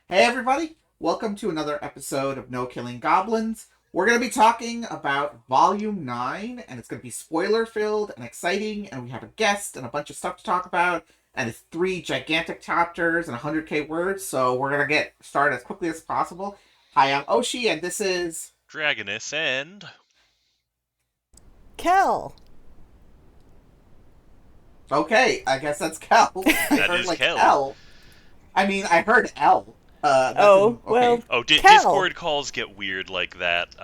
Hey everybody, welcome to another episode of No Killing Goblins. We're going to be talking about Volume 9, and it's going to be spoiler filled and exciting, and we have a guest and a bunch of stuff to talk about, and it's 3 gigantic chapters and 100k words, so we're going to get started as quickly as possible. Hi, I'm Oshi, and this is... Dragonus and Kehl. Okay, I guess that's Kel. I that heard is like Kehl. L. I mean, I heard L. That Oh, didn't... well, Okay. Oh, Kehl. Discord calls get weird like that.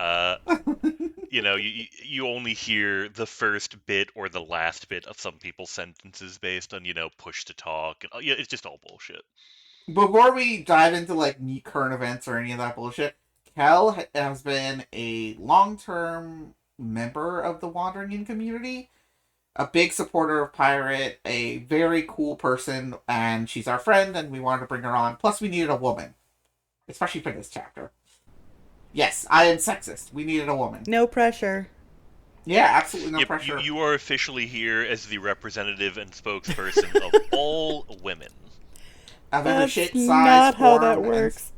You only hear the first bit or the last bit of some people's sentences based on push to talk. And, yeah, it's just all bullshit. Before we dive into like neat current events or any of that bullshit, Kel has been a long-term member of the Wandering In community, a big supporter of Pirate, a very cool person, and she's our friend, and we wanted to bring her on. Plus, we needed a woman, especially for this chapter. Yes, I am sexist. We needed a woman. No pressure. Yeah, absolutely no Yep, you, pressure. you are officially here as the representative and spokesperson of all women. Of every That's shape, size, not how that form, and works.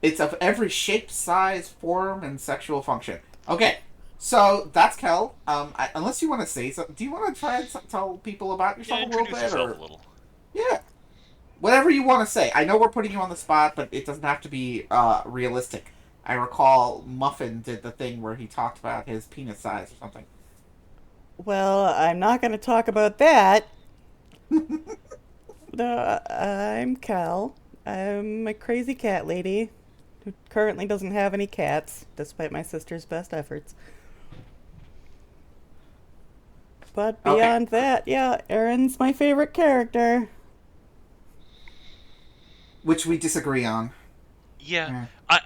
it's of every shape, size, form, and sexual function. Okay, so that's Kel. Unless you want to say something, do you want to try and tell people about Yeah, yourself a little introduce bit, yourself or a little. yeah, whatever you want to say? I know we're putting you on the spot, but it doesn't have to be realistic. I recall Muffin did the thing where he talked about his penis size or something. Well, I'm not going to talk about that. No, I'm Kehl. I'm a crazy cat lady who currently doesn't have any cats, despite my sister's best efforts. But Okay, beyond that, yeah, Erin's my favorite character. which we disagree on. Yeah, Yeah.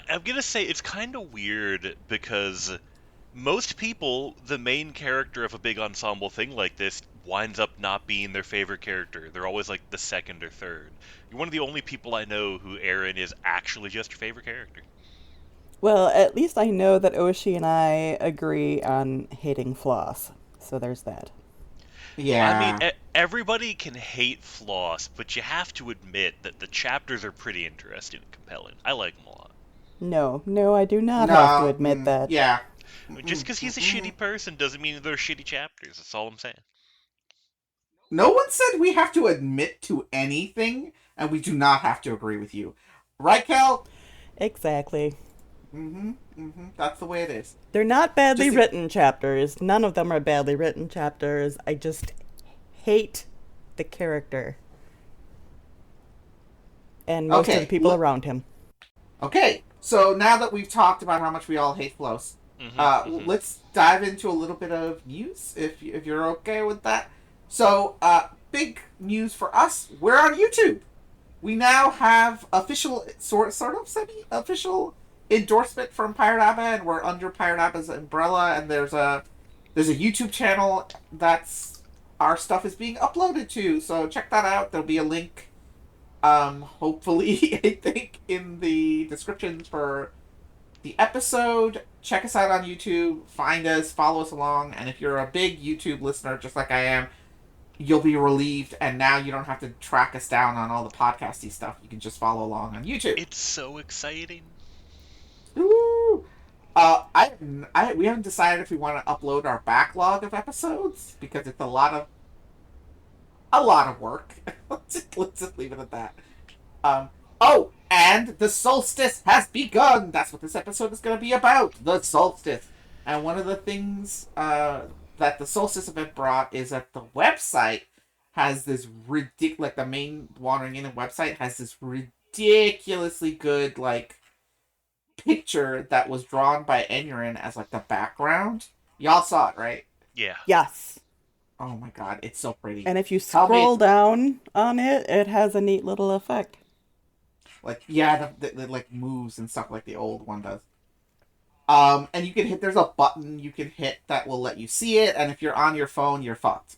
I'm gonna say it's kind of weird because most people, the main character of a big ensemble thing like this winds up not being their favorite character. They're always like the second or third. You're one of the only people I know who Aaron is actually just your favorite character. Well, at least I know that Oshi and I agree on hating Floss. So there's that. I mean, Yeah. everybody can hate Floss, but you have to admit that the chapters are pretty interesting and compelling. I like them a lot. No, I do not have to No. admit that. Yeah. Just because he's a shitty person doesn't mean they're shitty chapters. That's all I'm saying. No one said we have to admit to anything, and we do not have to agree with you. Right, Cal? Exactly. That's the way it is. They're not badly Just a, written chapters. None of them are badly written chapters. I just hate the character and most of the okay. people around him. Okay. So now that we've talked about how much we all hate Flows, Hmm. let's dive into a little bit of news, if you're okay with that. So, big news for us. We're on YouTube. We now have official, sort of semi-official endorsement from Pirate Abba, and we're under Pirate Abba's umbrella. And there's a YouTube channel that's our stuff is being uploaded to. So check that out. There'll be a link, hopefully, I think, in the description for the episode. Check us out on YouTube. Find us, follow us along, and if you're a big YouTube listener, just like I am, you'll be relieved, and now you don't have to track us down on all the podcasty stuff. You can just follow along on YouTube. It's so exciting. Woo! We haven't decided if we want to upload our backlog of episodes because it's a lot of work. Let's just leave it at that. Um, oh, and the solstice has begun. That's what this episode is going to be about. The solstice, and one of the things that the solstice event brought is that the website has this ridiculous, like the main Wandering In website has this ridiculously good like picture that was drawn by Enurin as like the background. Y'all saw it, right? Yeah. Yes. Oh my god, it's so pretty. And if you Tell me scroll it's down on it, it has a neat little effect. like yeah, the like moves and stuff like the old one does. And you can hit. There's a button you can hit that will let you see it, and if you're on your phone, you're fucked.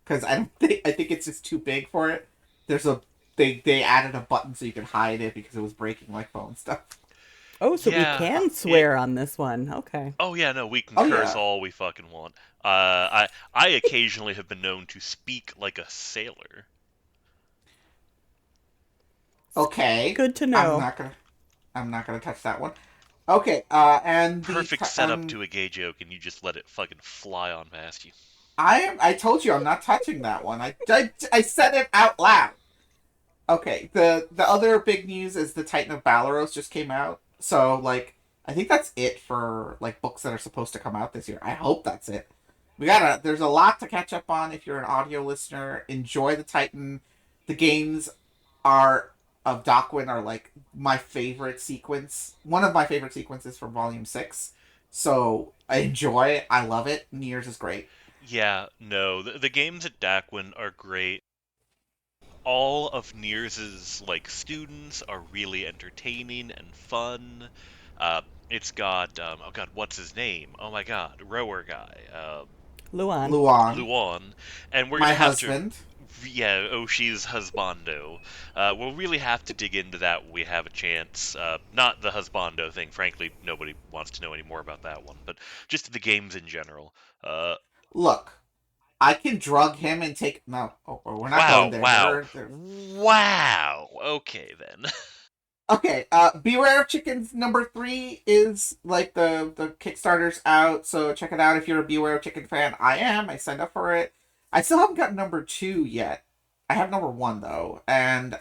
Because I think it's just too big for it. There's a they added a button so you can hide it because it was breaking my phone stuff. Oh, so we Yeah. can It. swear on this one. Okay. Oh yeah. No, we can Oh curse yeah. all we fucking want. I occasionally have been known to speak like a sailor. Okay, Good to I'm know. not gonna I'm not gonna touch that one. Okay, and Perfect setup to a gay joke, and you just let it fucking fly on past you. I told you I'm not touching that one. I said it out loud. Okay, the other big news is the Titan of Balaros just came out. So like I think that's it for like books that are supposed to come out this year. I hope that's it. There's a lot to catch up on if you're an audio listener. Enjoy the Titan. The games are of Dockwin are like my favorite sequence. One of my favorite sequences from Volume 6. So I enjoy it. I love it. New Year's is great. Yeah, no, the games at Daquin are great. All of Nears's like students are really entertaining and fun. Uh, it's got oh god, what's his name? Oh my god, rower guy, Luan. Luan, Luan, and we're my gonna have to. husband. Yeah, Oshi's husbando. We'll really have to dig into that when we have a chance. Not the husbando thing, frankly, nobody wants to know any more about that one, but just the games in general. Uh, Look, I can drug him and take. No, we're not going wow, there. wow, wow. Okay then. Okay. Beware of Chickens #3 is like the Kickstarter's out, so check it out if you're a Beware of Chicken fan. I am. I signed up for it. I still haven't got #2 yet. I have #1 though, and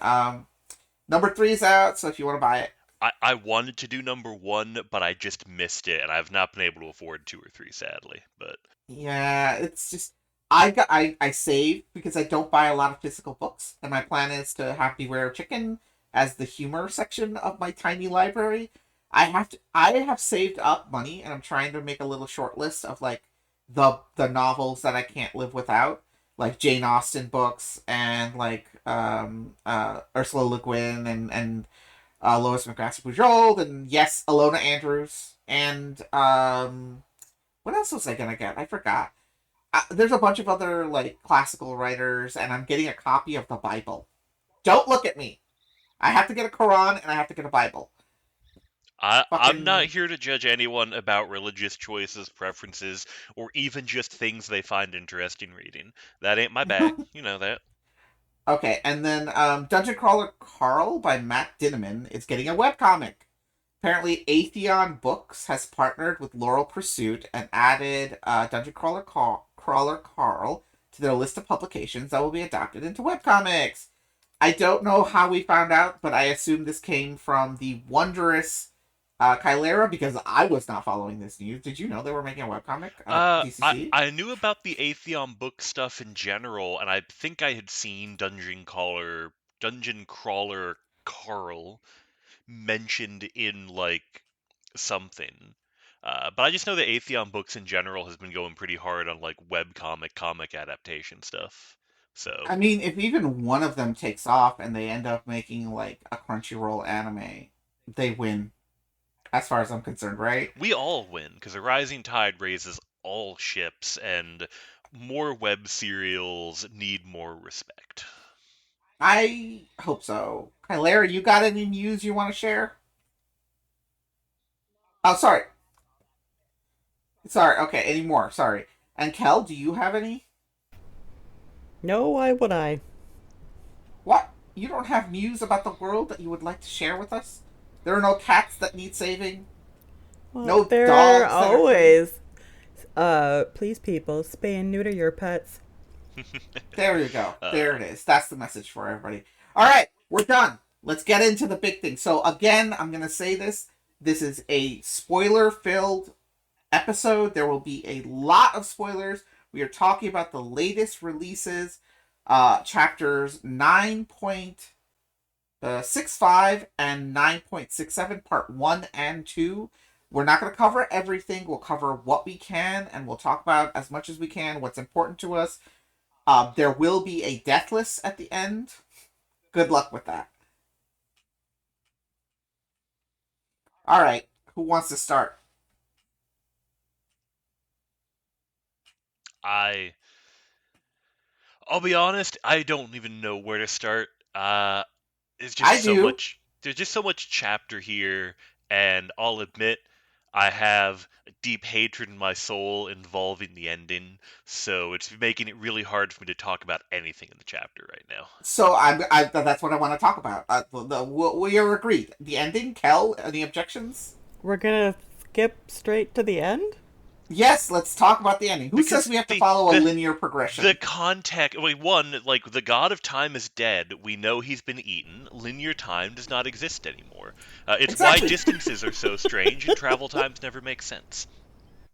#3 is out. So if you want to buy it, I wanted to do #1, but I just missed it, and I've not been able to afford 2 or 3, sadly. But yeah, it's just I save because I don't buy a lot of physical books, and my plan is to have Beware of Chicken as the humor section of my tiny library. I have saved up money, and I'm trying to make a little short list of like the novels that I can't live without, like Jane Austen books and like Ursula Le Guin and Lois McGrath Bujold and yes, Alona Andrews and what else was I gonna get? I forgot. There's a bunch of other like classical writers, and I'm getting a copy of the Bible. Don't look at me. I have to get a Quran and I have to get a Bible. I'm not Fucking here to judge anyone about religious choices, preferences, or even just things they find interesting reading. That ain't my bag. You know that. okay. And then Dungeon Crawler Carl by Matt Dinneman is getting a webcomic. Apparently, Aethon Books has partnered with Laurel Pursuit and added Crawler Carl to their list of publications that will be adapted into webcomics. I don't know how we found out, but I assume this came from the wondrous Kylera because I was not following this news. Did you know they were making a webcomic at DCC? I knew about the Aethon book stuff in general, and I think I had seen Dungeon Crawler Carl mentioned in like something. But I just know that Aethon Books in general has been going pretty hard on like comic adaptation stuff. So I mean, if even one of them takes off and they end up making like a Crunchyroll anime, they win, as far as I'm concerned, right? we all win because a rising tide raises all ships, and more web serials need more respect. I hope so. Kylera, you got any news you want to share? Oh, sorry. Sorry. Okay, any more? Sorry. And Kel, do you have any? No, why would I? What? You don't have news about the world that you would like to share with us? There are no cats that need saving? Well, No there are dogs that are clean? always. Please, people, spay and neuter your pets. There you go. uh, There it is. That's the message for everybody. All right, we're done. Let's get into the big thing. So, again, I'm going to say this. This is a spoiler filled episode. There will be a lot of spoilers. We are talking about the latest releases, chapters 9.65 and 9.67, part 1 and 2. We're not going to cover everything. We'll cover what we can, and we'll talk about as much as we can, what's important to us. There will be a death list at the end. Good luck with that. All right, who wants to start? I I'll be honest, I don't even know where to start. It's just I so do. much. There's just so much chapter here, and I'll admit, I have a deep hatred in my soul involving the ending, so it's making it really hard for me to talk about anything in the chapter right now. So that's what I want to talk about. We are agreed. The ending, Kel. Any objections? We're gonna skip straight to the end? Yes, let's talk about the ending. Who says Because we have to the follow a the linear the progression? context, wait, one, like the god of time is dead. We know he's been eaten. Linear time does not exist anymore. It's why Exactly. distances are so strange and travel times never make sense.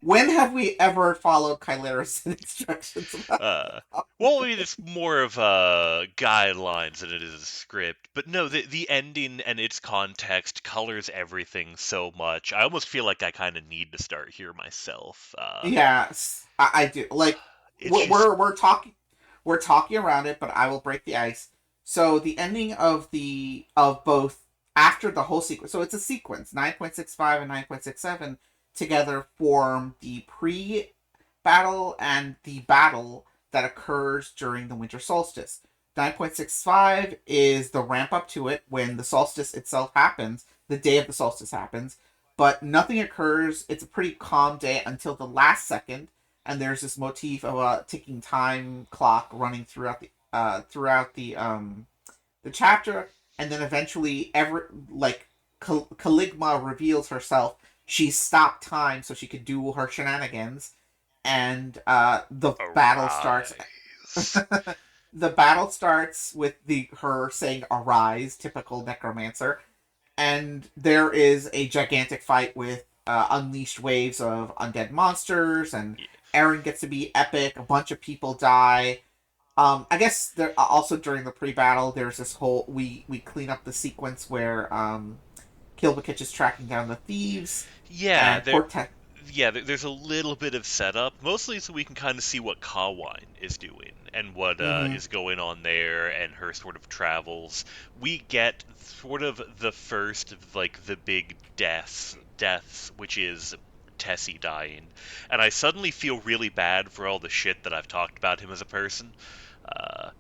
When have we ever followed Kyleris instructions? Uh, well, I mean, it's more of guidelines than it is a script. But no, the ending and its context colors everything so much. I almost feel like I kind of need to start here myself. Yes, I do. Like It's just we're talking around it, but I will break the ice. So the ending of both after the whole sequence. So it's a sequence. 9.65 and 9.67 together form the pre-battle and the battle that occurs during the winter solstice. 9.65 is the ramp up to it when the solstice itself happens, the day of the solstice happens, but nothing occurs. It's a pretty calm day until the last second, and there's this motif of a ticking time clock running throughout the chapter, and then eventually Caligma reveals herself. She stopped time so she could do her shenanigans, and the battle starts. arise. The battle starts with the her saying "Arise," typical necromancer, and there is a gigantic fight with unleashed waves of undead monsters, and Yeah. Aaron gets to be epic. A bunch of people die. I guess there also during the pre-battle, there's this whole we clean up the sequence where Kilbakich is tracking down the thieves, Yeah, and there. Portet. There's a little bit of setup, mostly so we can kind of see what Kawine is doing and what Mm-hmm. is going on there and her sort of travels. We get sort of the first of like the big deaths, which is Tessie dying, and I suddenly feel really bad for all the shit that I've talked about him as a person. Uh,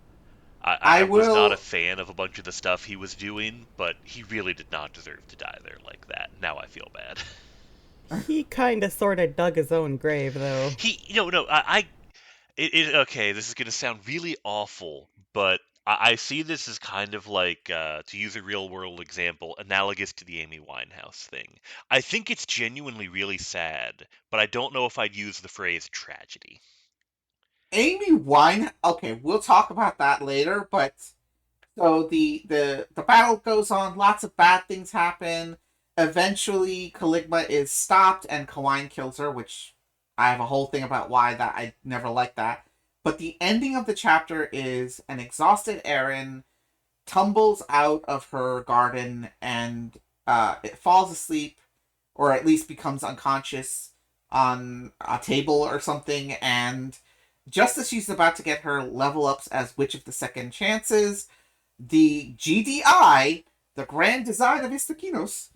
I I was not a will. fan of a bunch of the stuff he was doing, but he really did not deserve to die there like that. Now I feel bad. He kinda sorta dug his own grave, though. No, okay, this is gonna sound really awful, but I see this as kind of like, to use a real world example, analogous to the Amy Winehouse thing. I think it's genuinely really sad, but I don't know if I'd use the phrase tragedy. Amy Wine. Okay, we'll talk about that later. But so the battle goes on. Lots of bad things happen. Eventually, Caligma is stopped, and Kawine kills her. Which I have a whole thing about why that I never liked that. But the ending of the chapter is an exhausted Erin tumbles out of her garden and it falls asleep, or at least becomes unconscious on a table or something. And just as she's about to get her level ups as Witch of the Second Chances, the GDI, the Grand Design of Istakinos,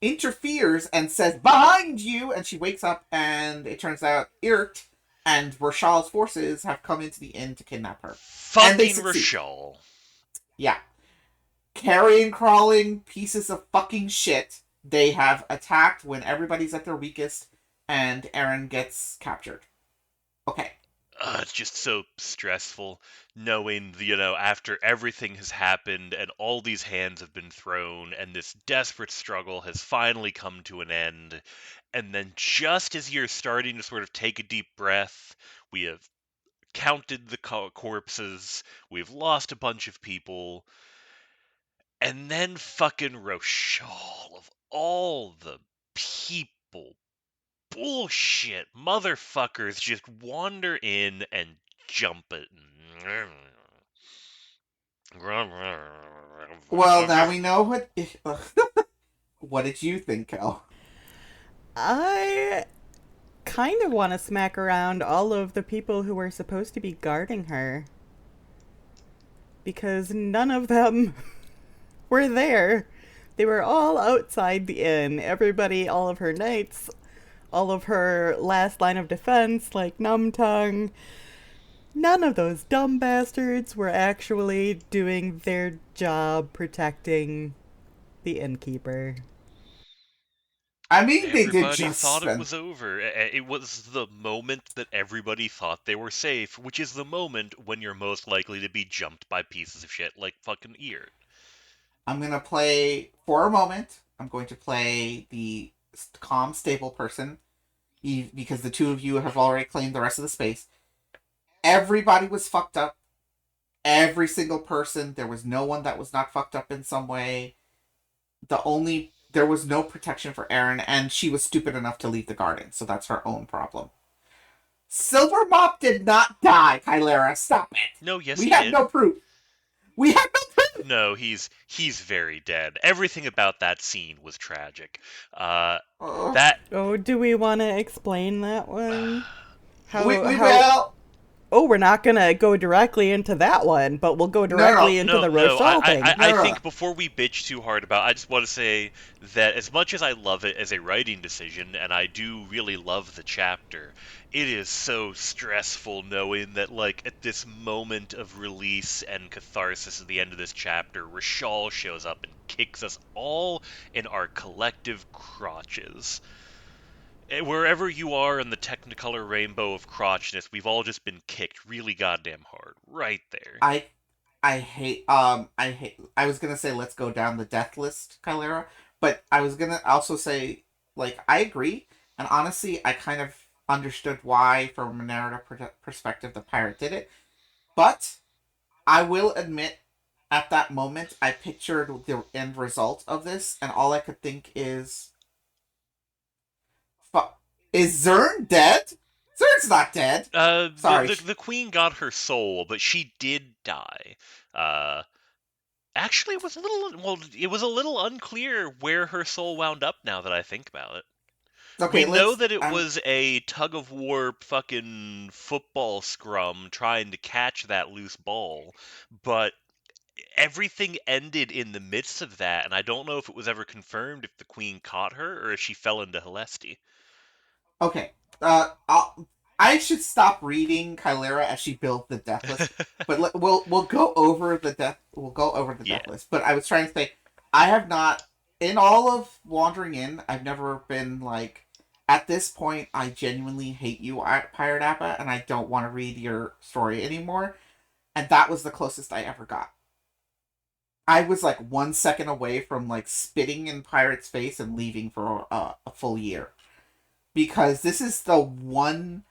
interferes and says, "Behind you!" And she wakes up, and it turns out Irt and Rashal's forces have come into the inn to kidnap her. And they Fucking succeed. Rashal. Yeah. Carrion crawling pieces of fucking shit. They have attacked when everybody's at their weakest, and Aaron gets captured. Okay. It's just so stressful knowing, after everything has happened and all these hands have been thrown and this desperate struggle has finally come to an end. And then just as you're starting to sort of take a deep breath, we have counted the corpses, we've lost a bunch of people, and then fucking Rochelle, of all the people, bullshit motherfuckers just wander in and jump it. Well, now we know what. What did you think, Kel? I kind of want to smack around all of the people who were supposed to be guarding her. Because none of them were there. They were all outside the inn. Everybody, all of her knights, all of her last line of defense, like Numtongue. None of those dumb bastards were actually doing their job protecting the innkeeper. I mean, they did Everybody just thought it spend. was over. It was the moment that everybody thought they were safe, which is the moment when you're most likely to be jumped by pieces of shit like fucking ear. I'm gonna play for a moment. I'm going to play the calm, stable person, because the two of you have already claimed the rest of the space. Everybody was fucked up. Every single person. There was no one that was not fucked up in some way. There was no protection for Erin, and she was stupid enough to leave the garden, so that's her own problem. Silver Mop did not die, Kylera. Stop it. No, yes We he have did. no proof. We have no proof. No, he's very dead. Everything about that scene was tragic. Uh, Uh, that Oh, do we want to explain that one? we How? will. Oh, we're not gonna go directly into that one, but we'll go directly into the no. Rochelle thing. I No. think before we bitch too hard about, I just want to say that as much as I love it as a writing decision, and I do really love the chapter, it is so stressful knowing that, like, at this moment of release and catharsis at the end of this chapter, Rochelle shows up and kicks us all in our collective crotches. Wherever you are in the Technicolor rainbow of crotchness, we've all just been kicked really goddamn hard. Right there. I I was gonna say let's go down the death list, Kylera, but I was gonna also say, like, I agree, and honestly I kind of understood why from a narrative perspective the pirate did it, but I will admit at that moment I pictured the end result of this, and all I could think is, is Zern dead? Zern's not dead. Sorry. The queen got her soul, but she did die. Uh, Actually, it was a little unclear where her soul wound up now that I think about it. Okay, We know let's. that it was a tug of war fucking football scrum trying to catch that loose ball, but everything ended in the midst of that, and I don't know if it was ever confirmed if the queen caught her or if she fell into Helesti. Okay. I should stop reading Kylera as she builds the death list, but we'll go over the death. We'll go over the Yeah. death list. But I was trying to say, I have not, in all of Wandering In, I've never been like, at this point I genuinely hate you, Pirate Appa, and I don't want to read your story anymore. And that was the closest I ever got. I was like 1 second away from like spitting in Pirate's face and leaving for a full year, because this is the one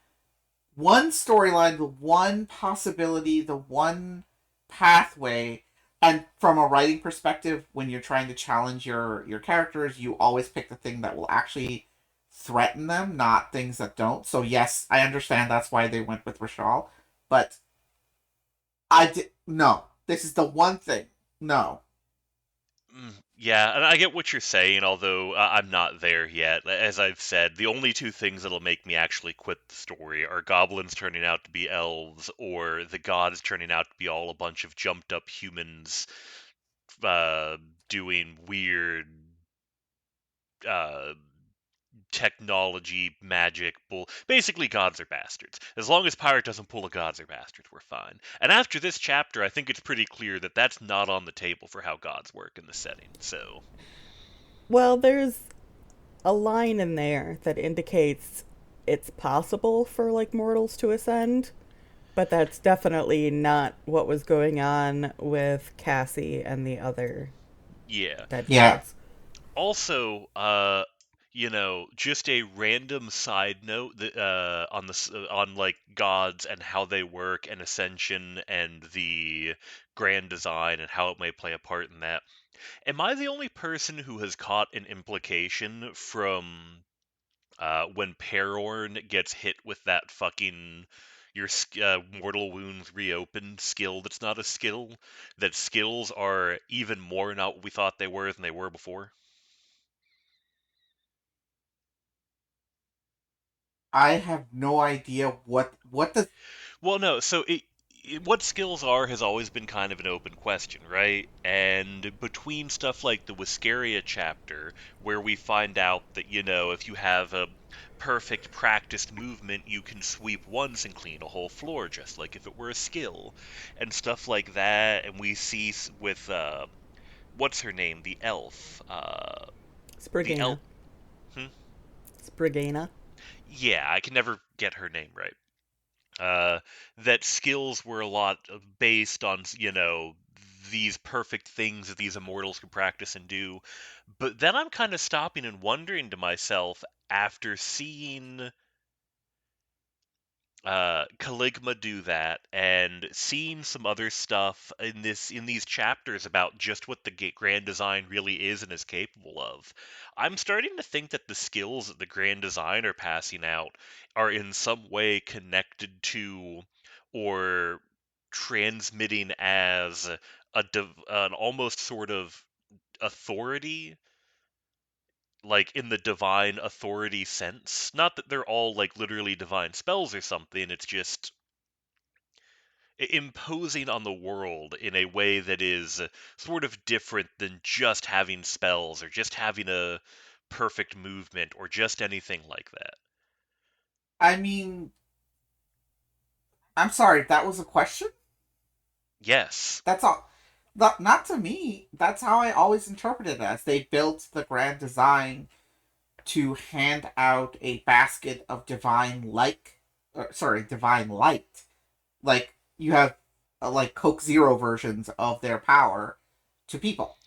storyline, the one possibility, the one pathway. And from a writing perspective, when you're trying to challenge your characters, you always pick the thing that will actually threaten them, not things that don't. So yes, I understand that's why they went with Rashal, but I did no. This is the one thing. No. Yeah, and I get what you're saying, although I'm not there yet. As I've said, the only two things that'll make me actually quit the story are goblins turning out to be elves, or the gods turning out to be all a bunch of jumped up humans uh, doing weird uh, technology, magic, bull. Basically, gods are bastards. As long as Pirate doesn't pull a gods are bastards, we're fine. And after this chapter, I think it's pretty clear that that's not on the table for how gods work in the setting. So, Well, there's a line in there that indicates it's possible for like mortals to ascend, but that's definitely not what was going on with Cassie and the other yeah. dead Yeah. gods. Also, just a random side note that on like gods and how they work and ascension and the grand design and how it may play a part in that. Am I the only person who has caught an implication from when Perorn gets hit with that fucking mortal wounds reopened skill that's not a skill, that skills are even more not what we thought they were than they were before? I have no idea what the. Well, no. So what skills are has always been kind of an open question, right? And between stuff like the Wiscaria chapter, where we find out that, if you have a perfect practiced movement, you can sweep once and clean a whole floor, just like if it were a skill, and stuff like that. And we see with what's her name, the elf, the elf. Sprigana. Hmm? Sprigana. Yeah, I can never get her name right. That skills were a lot based on, these perfect things that these immortals could practice and do. But then I'm kind of stopping and wondering to myself after seeing Caligma do that and seeing some other stuff in these chapters about just what the Grand Design really is and is capable of. I'm starting to think that the skills that the Grand Design are passing out are in some way connected to or transmitting as an almost sort of authority, like in the divine authority sense. Not that they're all like literally divine spells or something, it's just imposing on the world in a way that is sort of different than just having spells or just having a perfect movement or just anything like that. I mean, I'm sorry, that was a question? Yes. That's all. Not to me. That's how I always interpreted it as. They built the grand design to hand out a basket of divine light. Like, you have, like, Coke Zero versions of their power to people.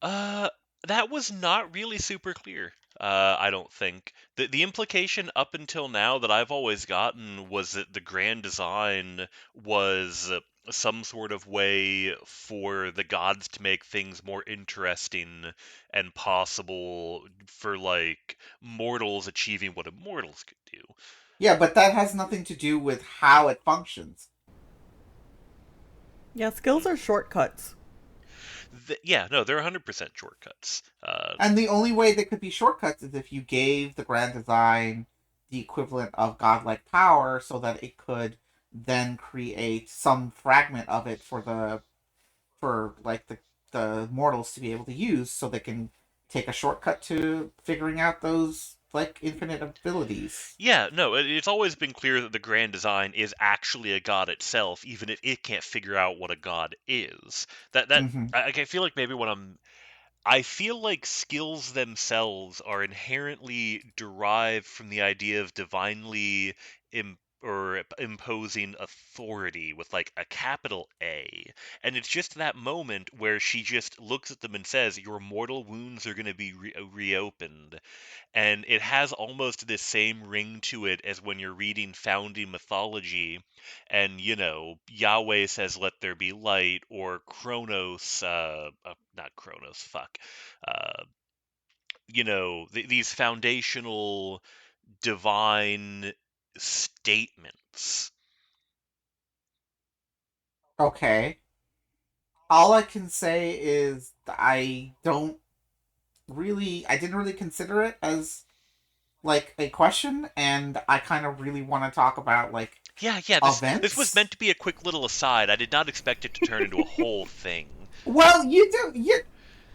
Uh, that was not really super clear. I don't think. The implication up until now that I've always gotten was that the grand design was some sort of way for the gods to make things more interesting and possible for like mortals achieving what immortals could do. Yeah, but that has nothing to do with how it functions. Yeah, skills are shortcuts. Yeah, no, they're 100% shortcuts. And the only way they could be shortcuts is if you gave the grand design the equivalent of godlike power so that it could then create some fragment of it for like the mortals to be able to use so they can take a shortcut to figuring out those like infinite abilities. Yeah, no, it's always been clear that the Grand Design is actually a god itself, even if it can't figure out what a god is. Mm-hmm. I feel like maybe I feel like skills themselves are inherently derived from the idea of divinely or imposing authority with like a capital A. And it's just that moment where she just looks at them and says, "Your mortal wounds are going to be reopened." And it has almost this same ring to it as when you're reading founding mythology and Yahweh says let there be light, or Kronos not Kronos, fuck, uh these foundational divine statements. Okay. All I can say is I didn't really consider it as like a question, and I kind of really want to talk about like Yeah, this was events. meant to be a quick little aside. I did not expect it to turn into a whole thing. Well, you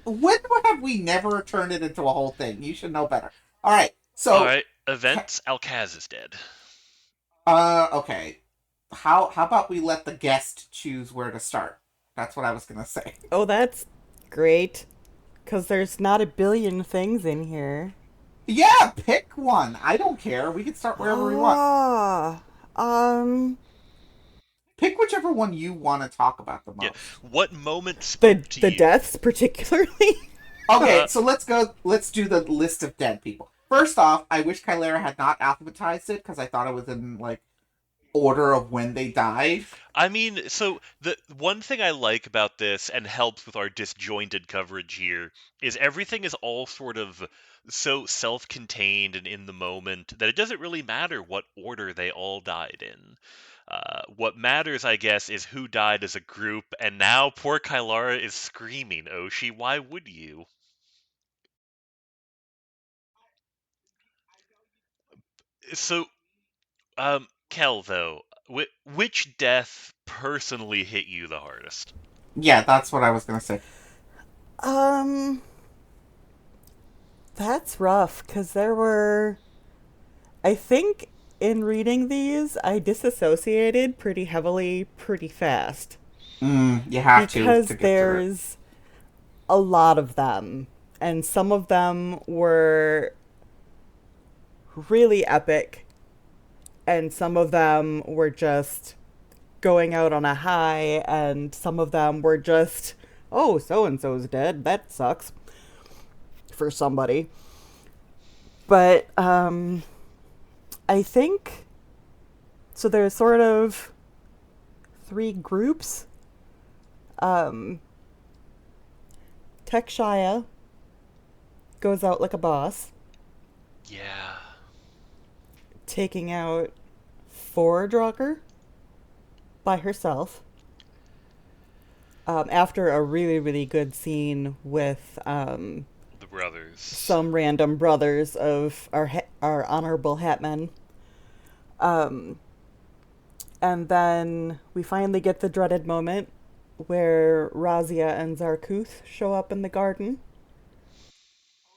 when have we never turned it into a whole thing? You should know better. All right, All so right, events. Alcaz is dead. okay, how about we let the guest choose where to start? That's what I was gonna say. Oh, that's great. Because there's not a billion things in here. Yeah, pick one. I don't care. We can start wherever we want. Ah, um, Pick whichever one you want to talk about the Yeah. most. What moment the spoke to the you? deaths particularly. Okay, so let's go. Let's do the list of dead people. First off, I wish Kylera had not alphabetized it because I thought it was in like order of when they died. I mean, so the one thing I like about this and helps with our disjointed coverage here is everything is all sort of so self-contained and in the moment that it doesn't really matter what order they all died in. What matters, I guess, is who died as a group, and now poor Kylara is screaming, Oshi, why would you? So, Kel, though, which death personally hit you the hardest? Yeah, that's what I was gonna say. um, that's rough because there were. I think in reading these, I disassociated pretty heavily, pretty fast You have to because get through it. there's a lot of them, and some of them were really epic, and some of them were just going out on a high, and some of them were just, oh, so and so's dead. That sucks for somebody. But I think so. There's sort of three groups. Um, Tech Shia goes out like a boss, Yeah. taking out four Draugr by herself. After a really, really good scene with The brothers. some random brothers of our honorable hatmen. Um, and then we finally get the dreaded moment where Razia and Zarkuth show up in the garden.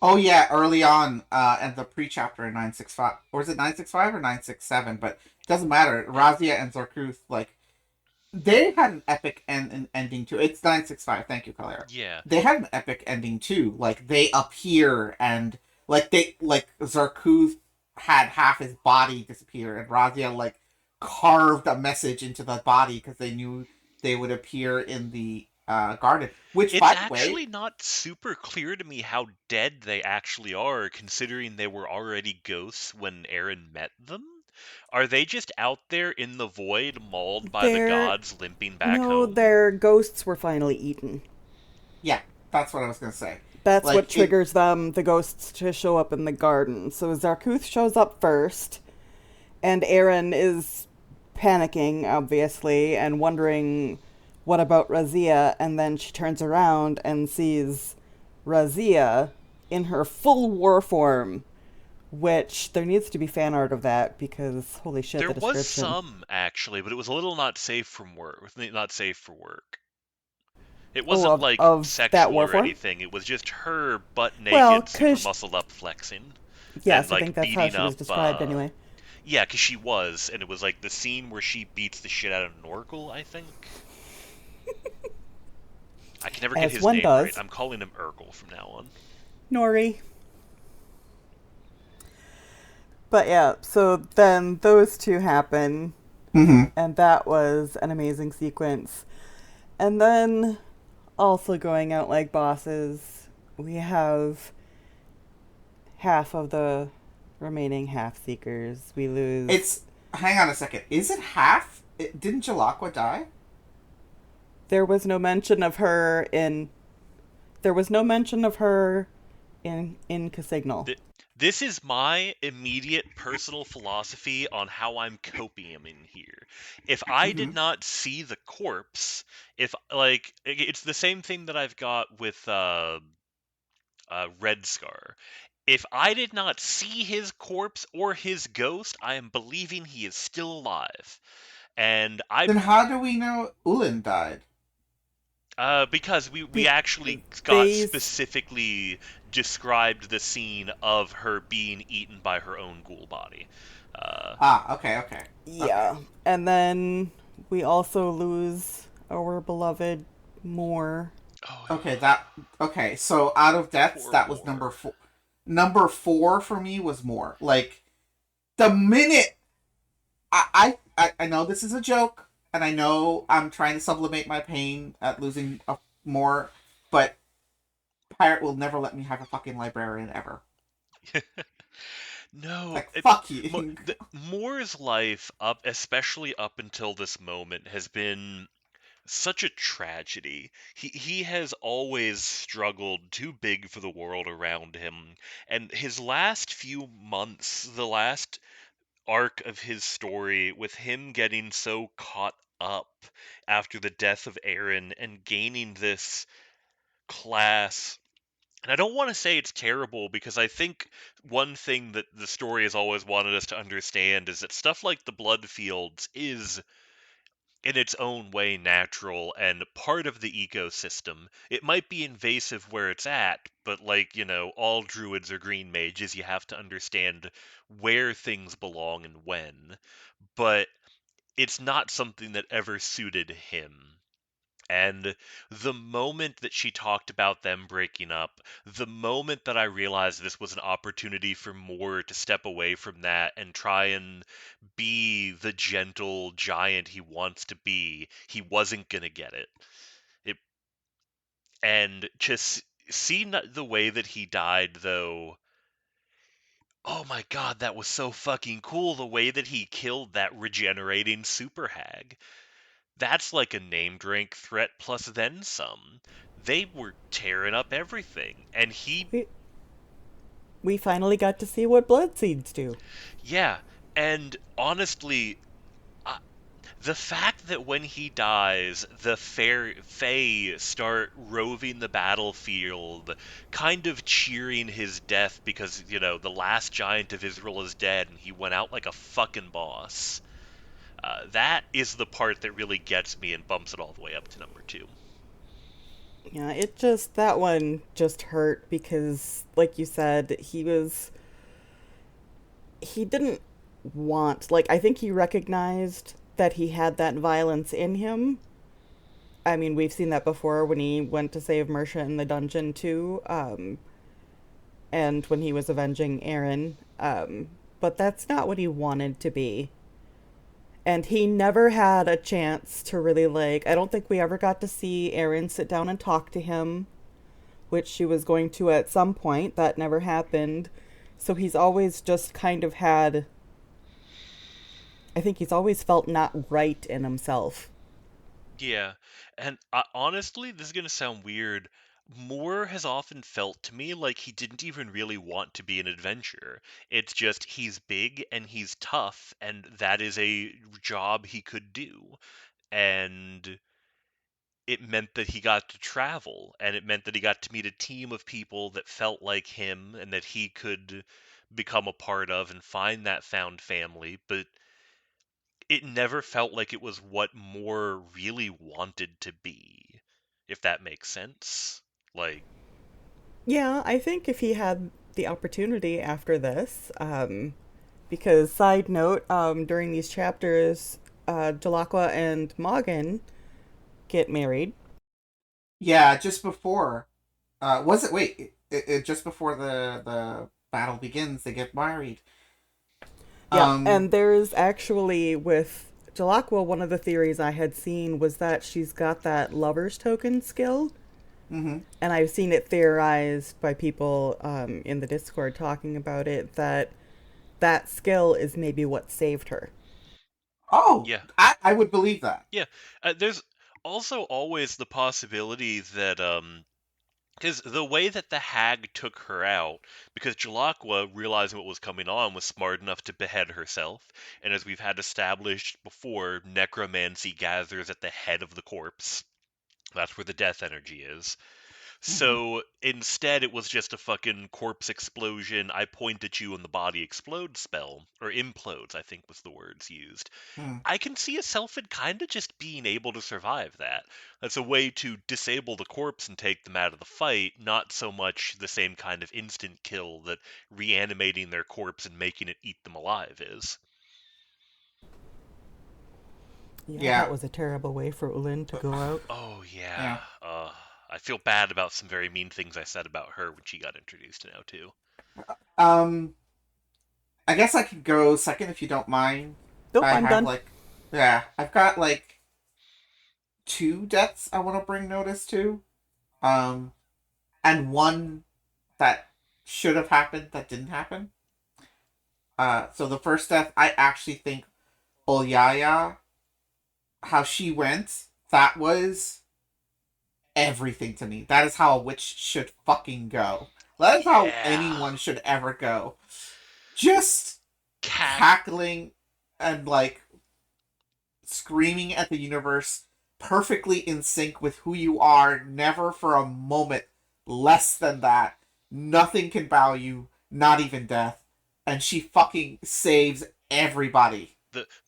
Oh yeah, early on, and the pre-chapter in 965, or is it 965 or 967? But it doesn't matter. Razia and Zarkuth, like, they had an epic ending too. It's 965. Thank you, Calera. Yeah. They had an epic ending too. Like, they appear and like Zarkuth had half his body disappear, and Razia like carved a message into the body because they knew they would appear in the garden. Which, It's by the way, actually not super clear to me how dead they actually are, considering they were already ghosts when Aaron met them. Are they just out there in the void, mauled by the Their gods, limping back no, home? their ghosts were finally eaten. yeah, that's what I was gonna say. That's what Like it, triggers them, the ghosts, to show up in the garden. So Zarkuth shows up first, and Aaron is panicking, obviously, and wondering what about Razia, and then she turns around and sees Razia in her full war form, which there needs to be fan art of that because holy shit, There the was description. some actually, but it was a little not safe from work. Not safe for work. It Oh, wasn't like of that sexual war or form? anything. It was just her butt Well, naked, super because, muscled up, flexing, and yes, I think like that's how beating she was up. described anyway. Yeah, because she was, and it was like the scene where she beats the shit out of Norgal, I think. I can never get As his one name right. does. I'm calling him Urkel from now on. Nori. But yeah, so then those two happen, mm-hmm. and that was an amazing sequence. And then, also going out like bosses, we have half of the remaining half seekers. We lose. It's hang on a second. Is it half? Didn't Jalakwa die? There was no mention of her in. There was no mention of her in Casignal. This is my immediate personal philosophy on how I'm coping in here. If I Mm-hmm. did not see the corpse, if like it's the same thing that I've got with Red Scar. If I did not see his corpse or his ghost, I am believing he is still alive. And I Then how do we know Ulin died? because we Be- actually got they specifically described the scene of her being eaten by her own ghoul body. Uh, Ah, okay, okay, okay, Yeah. And then we also lose our beloved Moore. oh, okay. That okay. So out of deaths, poor that was Moore. number 4. Number 4 for me was more like the minute I know this is a joke, and I know I'm trying to sublimate my pain at losing more, but Pirate will never let me have a fucking librarian ever. No, Like fuck you. Moore's life especially up until this moment, has been such a tragedy. He has always struggled too big for the world around him, and his last few months, the last arc of his story, with him getting so caught up after the death of Aaron and gaining this class. And I don't want to say it's terrible, because I think one thing that the story has always wanted us to understand is that stuff like the blood fields is in its own way natural and part of the ecosystem. It might be invasive where it's at, but like, all druids are green mages, you have to understand where things belong and when. But it's not something that ever suited him. And the moment that she talked about them breaking up, the moment that I realized this was an opportunity for Moore to step away from that and try and be the gentle giant he wants to be, he wasn't gonna get it. It and just seeing the way that he died, though. Oh my god, that was so fucking cool, the way that he killed that regenerating super hag. That's like a name drink threat plus then some. They were tearing up everything. And he, We finally got to see what blood seeds do. yeah. And honestly, uh, the fact that when he dies, the Fae start roving the battlefield, kind of cheering his death because, the last giant of Israel is dead and he went out like a fucking boss. That is the part that really gets me and bumps it all the way up to number 2. Yeah, that one just hurt because, like you said, he didn't want, like, I think he recognized that he had that violence in him. I mean, we've seen that before when he went to save Mersha in the dungeon, too, and when he was avenging Aaron. But that's not what he wanted to be. And he never had a chance to really, like, I don't think we ever got to see Aaron sit down and talk to him, which she was going to at some point. That never happened. So he's always just kind of had, I think he's always felt not right in himself. Yeah, and honestly, this is gonna sound weird. Moore has often felt to me like he didn't even really want to be an adventurer. It's just he's big and he's tough, and that is a job he could do. And it meant that he got to travel, and it meant that he got to meet a team of people that felt like him and that he could become a part of and find that found family. But it never felt like it was what Moore really wanted to be, if that makes sense. Like, Yeah, I think if he had the opportunity after this, because side note, during these chapters, Jalakwa and Morgan get married. Yeah, just before. Was it? Wait, just before the battle begins, they get married. Yeah, Um. and there's actually with Jalakwa, one of the theories I had seen was that she's got that lover's token skill. Mm-hmm. And I've seen it theorized by people in the Discord talking about it that that skill is maybe what saved her. Oh, yeah, I would believe that. yeah. There's also always the possibility that, because the way that the hag took her out, because Jalakwa, realizing what was coming on, was smart enough to behead herself, and as we've had established before, necromancy gathers at the head of the corpse. That's where the death energy is. Mm-hmm. So instead, it was just a fucking corpse explosion. I point at you and the body explodes spell, or implodes, I think was the words used. Mm. I can see a Sylphid kind of just being able to survive that. That's a way to disable the corpse and take them out of the fight, not so much the same kind of instant kill that reanimating their corpse and making it eat them alive is. Yeah, Yeah. that was a terrible way for Ulin to go out. Oh yeah. Yeah. I feel bad about some very mean things I said about her when she got introduced now too. Um. I guess I could go second if you don't mind. Nope, I I'm have done. like, yeah, I've got like two deaths I want to bring notice to. Um, and one that should have happened that didn't happen. So the first death, I actually think Olyaya, how she went, that was everything to me. That is how a witch should fucking go. That is how Yeah. anyone should ever go. Just Cat. cackling and like screaming at the universe, perfectly in sync with who you are, never for a moment less than that. Nothing can bow you, not even death. And she fucking saves everybody.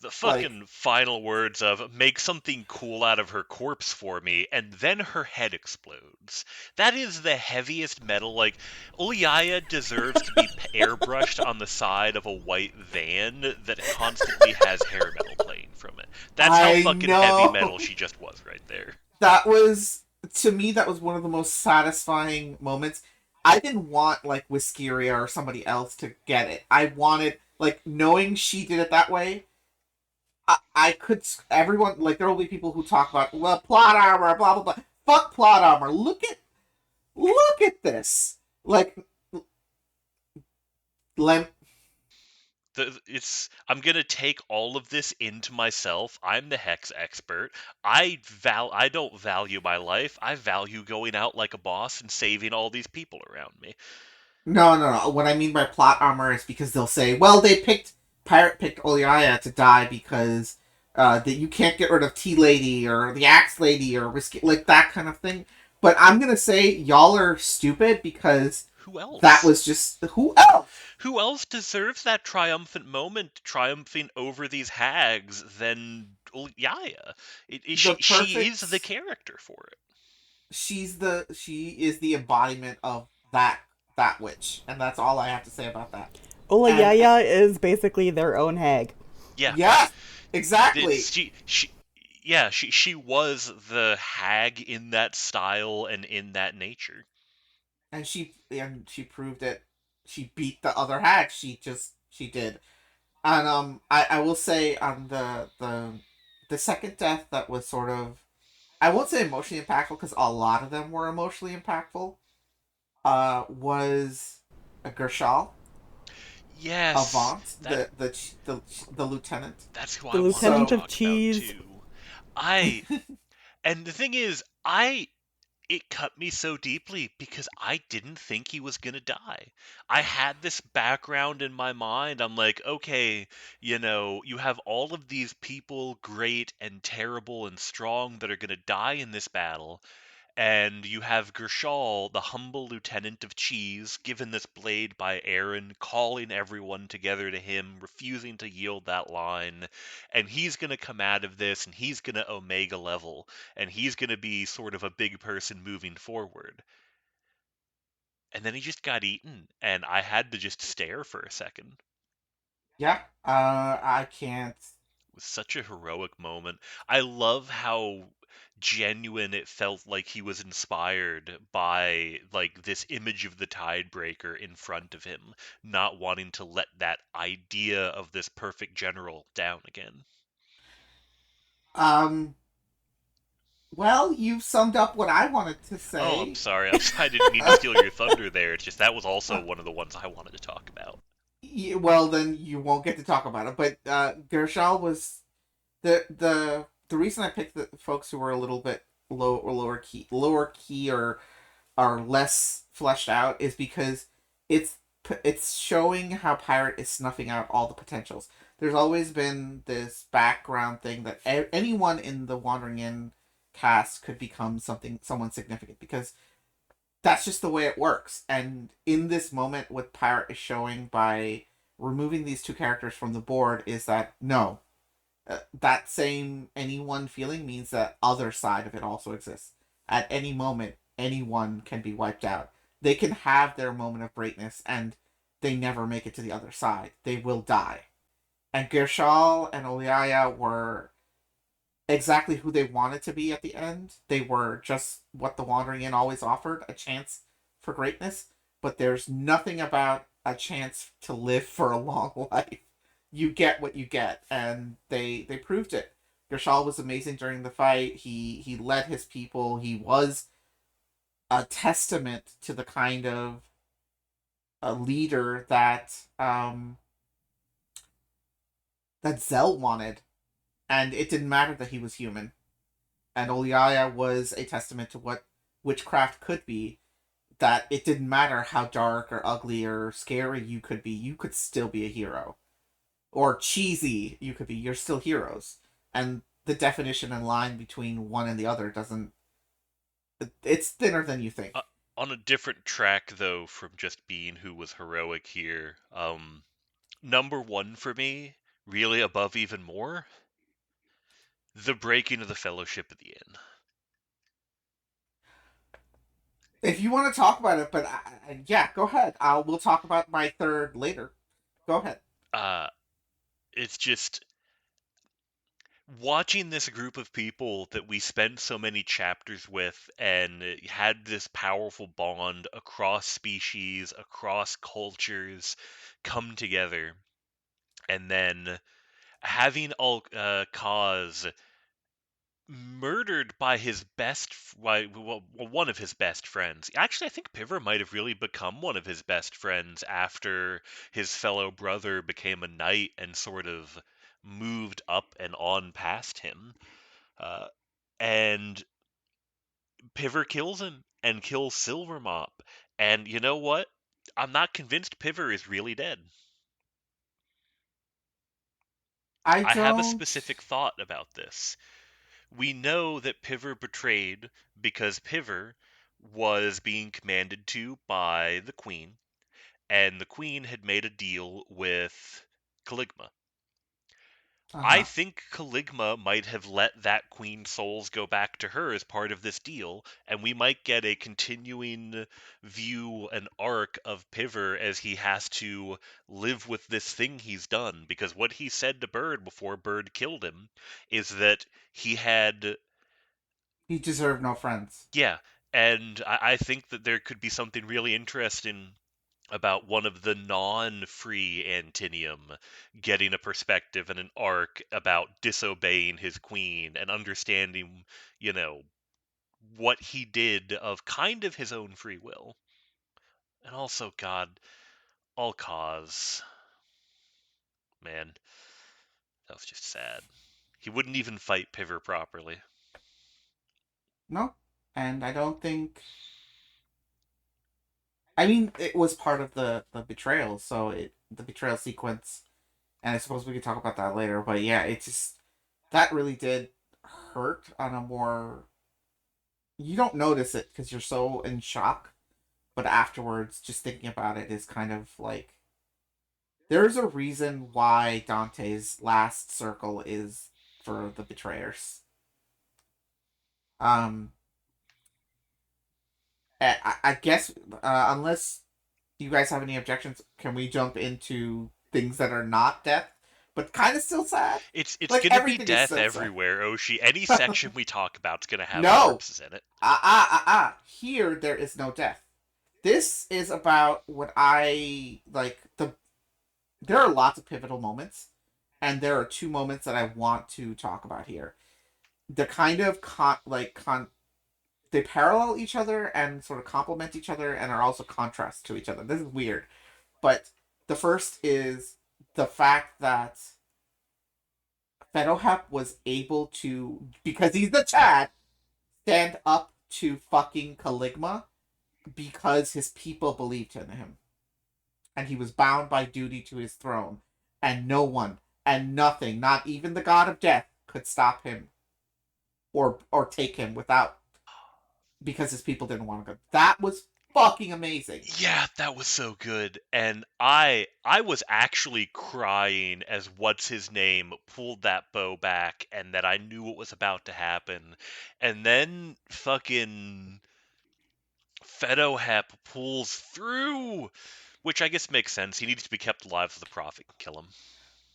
The Like, fucking final words of make something cool out of her corpse for me, and then her head explodes. That is the heaviest metal. Like, Uliaya deserves to be airbrushed on the side of a white van that constantly has hair metal playing from it. That's how I fucking heavy know. metal she just was right there. that was to me that was one of the most satisfying moments. I didn't want like Whiskeria or somebody else to get it. I wanted like knowing she did it that way. I could everyone like there will be people who talk about well plot armor blah blah blah. Fuck plot armor. Look at this. Like lem It's I'm gonna take all of this into myself. I'm the hex expert. I don't value my life. I value going out like a boss and saving all these people around me. no. What I mean by plot armor is because they'll say, well, Pirate picked Oliaya to die because that you can't get rid of Tea Lady or the Axe Lady or Whiskey, like that kind of thing. But I'm gonna say y'all are stupid because Who that else? was just who else? Who else deserves that triumphant moment, triumphing over these hags than Yaya? The She is perfect. the character for it. She is the embodiment of that witch, and that's all I have to say about that. Ola And Yaya is basically their own hag. Yeah, yeah, exactly. she was the hag in that style and in that nature. And she proved it. She beat the other hack. She did. And I will say on the second death that was sort of I won't say emotionally impactful because a lot of them were emotionally impactful. Was a Gershal Yes, Avant, that the lieutenant. that's who The I wanted to Lieutenant So of talk about Cheese. too. I and the thing is, I it cut me so deeply because I didn't think he was gonna die. I had this background in my mind. I'm like, okay, you have all of these people, great and terrible and strong, that are gonna die in this battle, and you have Gershal, the humble lieutenant of cheese, given this blade by Aaron, calling everyone together to him, refusing to yield that line. And he's going to come out of this and he's going to Omega level. And he's going to be sort of a big person moving forward. And then he just got eaten. And I had to just stare for a second. yeah, I can't. Was such a heroic moment. I love how genuine it felt, like he was inspired by like this image of the Tidebreaker in front of him, not wanting to let that idea of this perfect general down again. Um, well, you've summed up what I wanted to Oh, I'm say. sorry. I didn't mean to steal your thunder there. It's just that was also one of the ones I wanted to talk about. Well, then you won't get to talk about it. But Gershal was the reason I picked the folks who were a little bit lower key or are less fleshed out is because it's it's showing how Pirate is snuffing out all the potentials. There's always been this background thing that anyone in the Wandering In cast could become someone significant because that's just the way it works. And in this moment, what Pirate is showing by removing these two characters from the board is that no, that same anyone feeling means that other side of it also exists. At any moment, anyone can be wiped out. They can have their moment of greatness and they never make it to the other side. They will die. And Gershal and Oliaya were exactly who they wanted to be at the end. They were just what the Wandering Inn always offered, a chance for greatness, but there's nothing about a chance to live for a long life. You get what you get, and they proved it. Gershal was amazing during the fight. He led his people. He was a testament to the kind of a leader that Zell wanted, and it didn't matter that he was human. And Oliaya was a testament to what witchcraft could be. That it didn't matter how dark or ugly or scary you could be, you could still be a hero. Or cheesy you could be, you're still heroes. And the definition and line between one and the other doesn't. It's thinner than you Uh, think. on a different track, though, from just being who was heroic here, number one for me, really above even more, the breaking of the fellowship at the end. If you want to talk about it, but yeah, go ahead. We'll talk about my third later. Go ahead. Uh, it's just watching this group of people that we spent so many chapters with and had this powerful bond across species, across cultures come together, and then having all cause murdered by his one of his best friends. Actually, I think Piver might have really become one of his best friends after his fellow brother became a knight and sort of moved up and on past him. Uh, and Piver kills him and kills Silvermop. And you know what? I'm not convinced Piver is really dead. I I have a don't. specific thought about this. We know that Piver betrayed because Piver was being commanded to by the Queen, and the Queen had made a deal with Caligma. Uh I huh. think Caligma might have let that Queen's souls go back to her as part of this deal, and we might get a continuing view, an arc of Piver as he has to live with this thing he's done. Because what he said to Bird before Bird killed him is that he had. He deserved no friends. Yeah, and I think that there could be something really interesting about one of the non-free Antinium getting a perspective and an arc about disobeying his queen and understanding, you know, what he did of kind of his own free will. And also, God, all cause. Man, that was just sad. He wouldn't even fight Piver properly. No, and I don't think. I mean, it was part of the betrayal, so the betrayal sequence, and I suppose we could talk about that later. But yeah, it just that really did hurt on a more. You don't notice it because you're so in shock, but afterwards, just thinking about it is kind of like there's a reason why Dante's last circle is for the betrayers. Um, I guess unless you guys have any objections, can we jump into things that are not death, but kind of still sad? It's Like gonna be everything is death so sad. everywhere, Oshi. Any section we talk about is gonna have No, corpses in it. Here there is no death. This is about what I like. There are lots of pivotal moments, and there are two moments that I want to talk about here. The kind of they parallel each other and sort of complement each other and are also contrasts to each other. This is weird. But the first is the fact that Fedorhep was able to, because he's the Chad, stand up to fucking Caligma because his people believed in him. And he was bound by duty to his throne. And no one and nothing, not even the god of death, could stop him or take him without because his people didn't want to go. That was fucking amazing. Yeah, that was so good. And I was actually crying as what's his name pulled that bow back and that I knew what was about to happen. And then fucking Fedohep pulls through, which I guess makes sense. He needs to be kept alive so the prophet can kill him.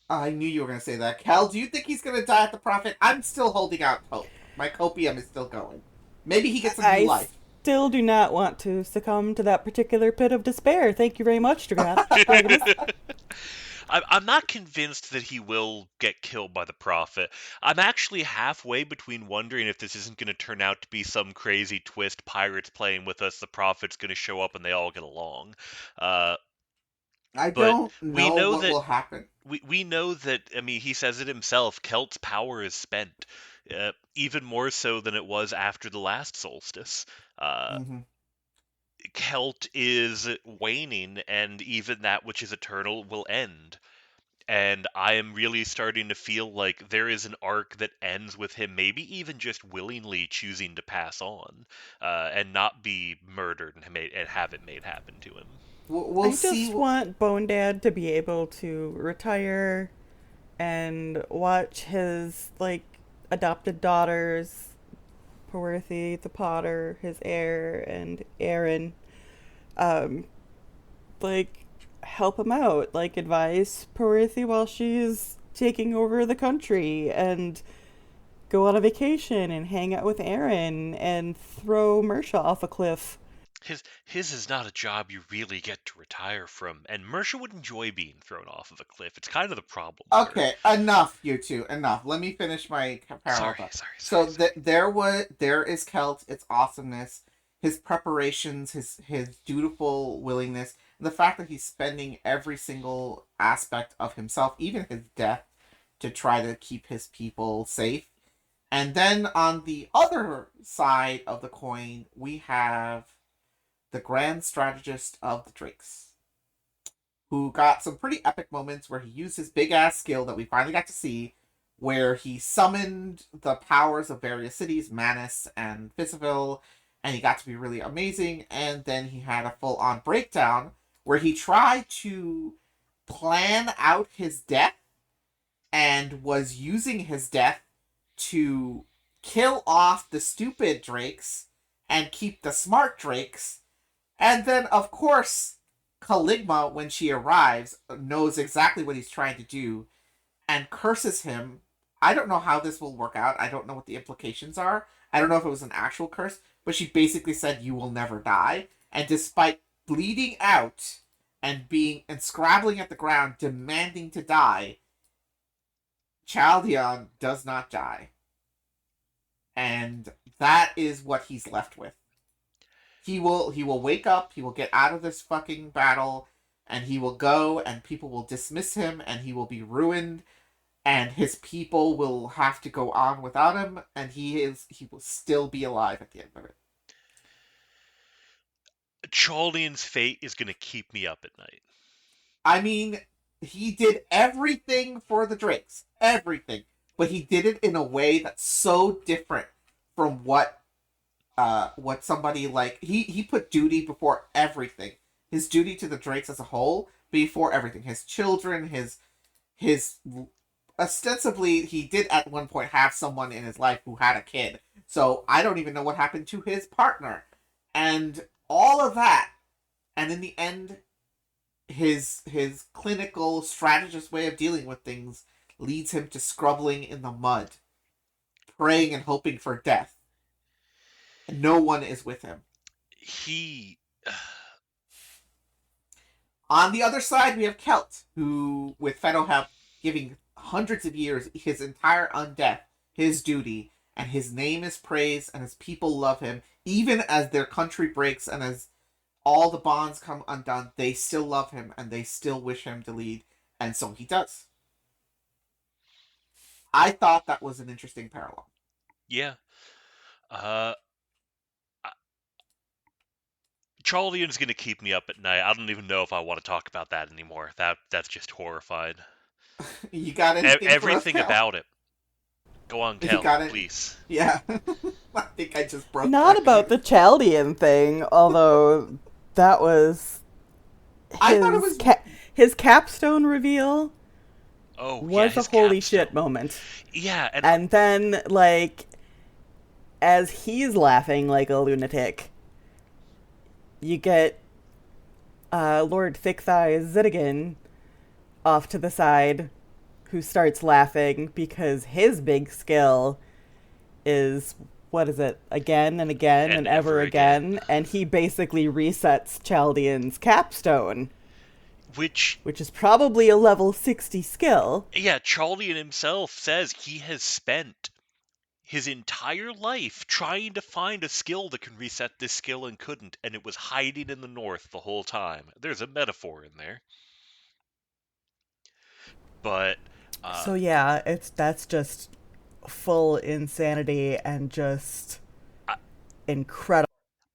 I knew you were going to say that. Kel, do you think he's going to die at the prophet? I'm still holding out hope. My copium is still going. Maybe he gets a new I life. still do not want to succumb to that particular pit of despair. Thank you very much, Dragonus. I'm not convinced that he will get killed by the prophet. I'm actually halfway between wondering if this isn't going to turn out to be some crazy twist, pirates playing with us, the prophet's going to show up and they all get along. Uh, I but don't we know know what that will happen. we know that, I mean, he says it himself, Kelt's power is spent, even more so than it was after the last solstice. Mm-hmm. Kelt is waning, and even that which is eternal will end. And I am really starting to feel like there is an arc that ends with him maybe even just willingly choosing to pass on, and not be murdered and have it made happen to him. We'll I see. just want Bone Dad to be able to retire and watch his like adopted daughters, Porthy the Potter, his heir, and Aaron, um, like help him out, like advise Porthy while she's taking over the country, and go on a vacation and hang out with Aaron and throw Mersha off a cliff. His is not a job you really get to retire from, and Mersha would enjoy being thrown off of a cliff. It's kind of the problem with her. Okay, enough, you two, enough. Let me finish my parallel Sorry, thought. sorry, sorry. So there is Kelt, its awesomeness, his preparations, his dutiful willingness, and the fact that he's spending every single aspect of himself, even his death, to try to keep his people safe. And then on the other side of the coin, we have the grand strategist of the Drakes, who got some pretty epic moments where he used his big ass skill that we finally got to see, where he summoned the powers of various cities, Manus and Fisaville, and he got to be really amazing. And then he had a full on breakdown where he tried to plan out his death and was using his death to kill off the stupid drakes and keep the smart drakes. And then, of course, Caligma, when she arrives, knows exactly what he's trying to do and curses him. I don't know how this will work out. I don't know what the implications are. I don't know if it was an actual curse, but she basically said, "You will never die." And despite bleeding out and being and scrabbling at the ground, demanding to die, Chaldeon does not die. And that is what he's left with. He will wake up, he will get out of this fucking battle, and he will go, and people will dismiss him, and he will be ruined, and his people will have to go on without him, and he will still be alive at the end of it. Chaldean's fate is going to keep me up at night. I mean, he did everything for the Drakes. Everything. But he did it in a way that's so different from what somebody like he put duty before everything. His duty to the Drakes as a whole before everything. His children, his ostensibly he did at one point have someone in his life who had a kid. So I don't even know what happened to his partner. And all of that. And in the end, his clinical strategist way of dealing with things leads him to scrubbling in the mud, praying and hoping for death. And no one is with him. On the other side, we have Kelt, who, with Fennohep giving hundreds of years, his entire undeath, his duty, and his name is praised, and his people love him, even as their country breaks and as all the bonds come undone, they still love him, and they still wish him to lead, and so he does. I thought that was an interesting parallel. Yeah. Chaldean's going to keep me up at night. I don't even know if I want to talk about that anymore. That's just horrified. You got anything everything for us, about it. Go on, Kehl, please. Yeah. I think I just broke Not about the Chaldean thing, although that was I thought it was his capstone reveal. Was a holy capstone. shit moment. Yeah, and then like as he's laughing like a lunatic, you get Lord Thickthigh Ziddigan off to the side, who starts laughing because his big skill is, what is it, again and again and ever again, and he basically resets Chaldean's capstone. Which is probably a level 60 skill. Yeah, Chaldean himself says he has spent his entire life trying to find a skill that can reset this skill and couldn't, and it was hiding in the north the whole time. There's a metaphor in there. But so yeah, that's just full insanity and just incredible.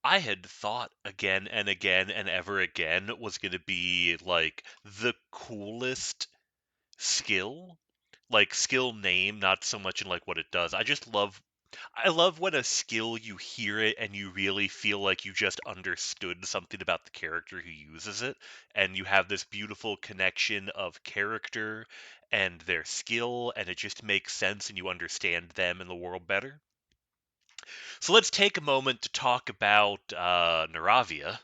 I had thought again and again and ever again was going to be like the coolest skill, like skill name, not so much in like what it does. I love when a skill, you hear it and you really feel like you just understood something about the character who uses it, and you have this beautiful connection of character and their skill, and it just makes sense and you understand them and the world better. So let's take a moment to talk about Naravia.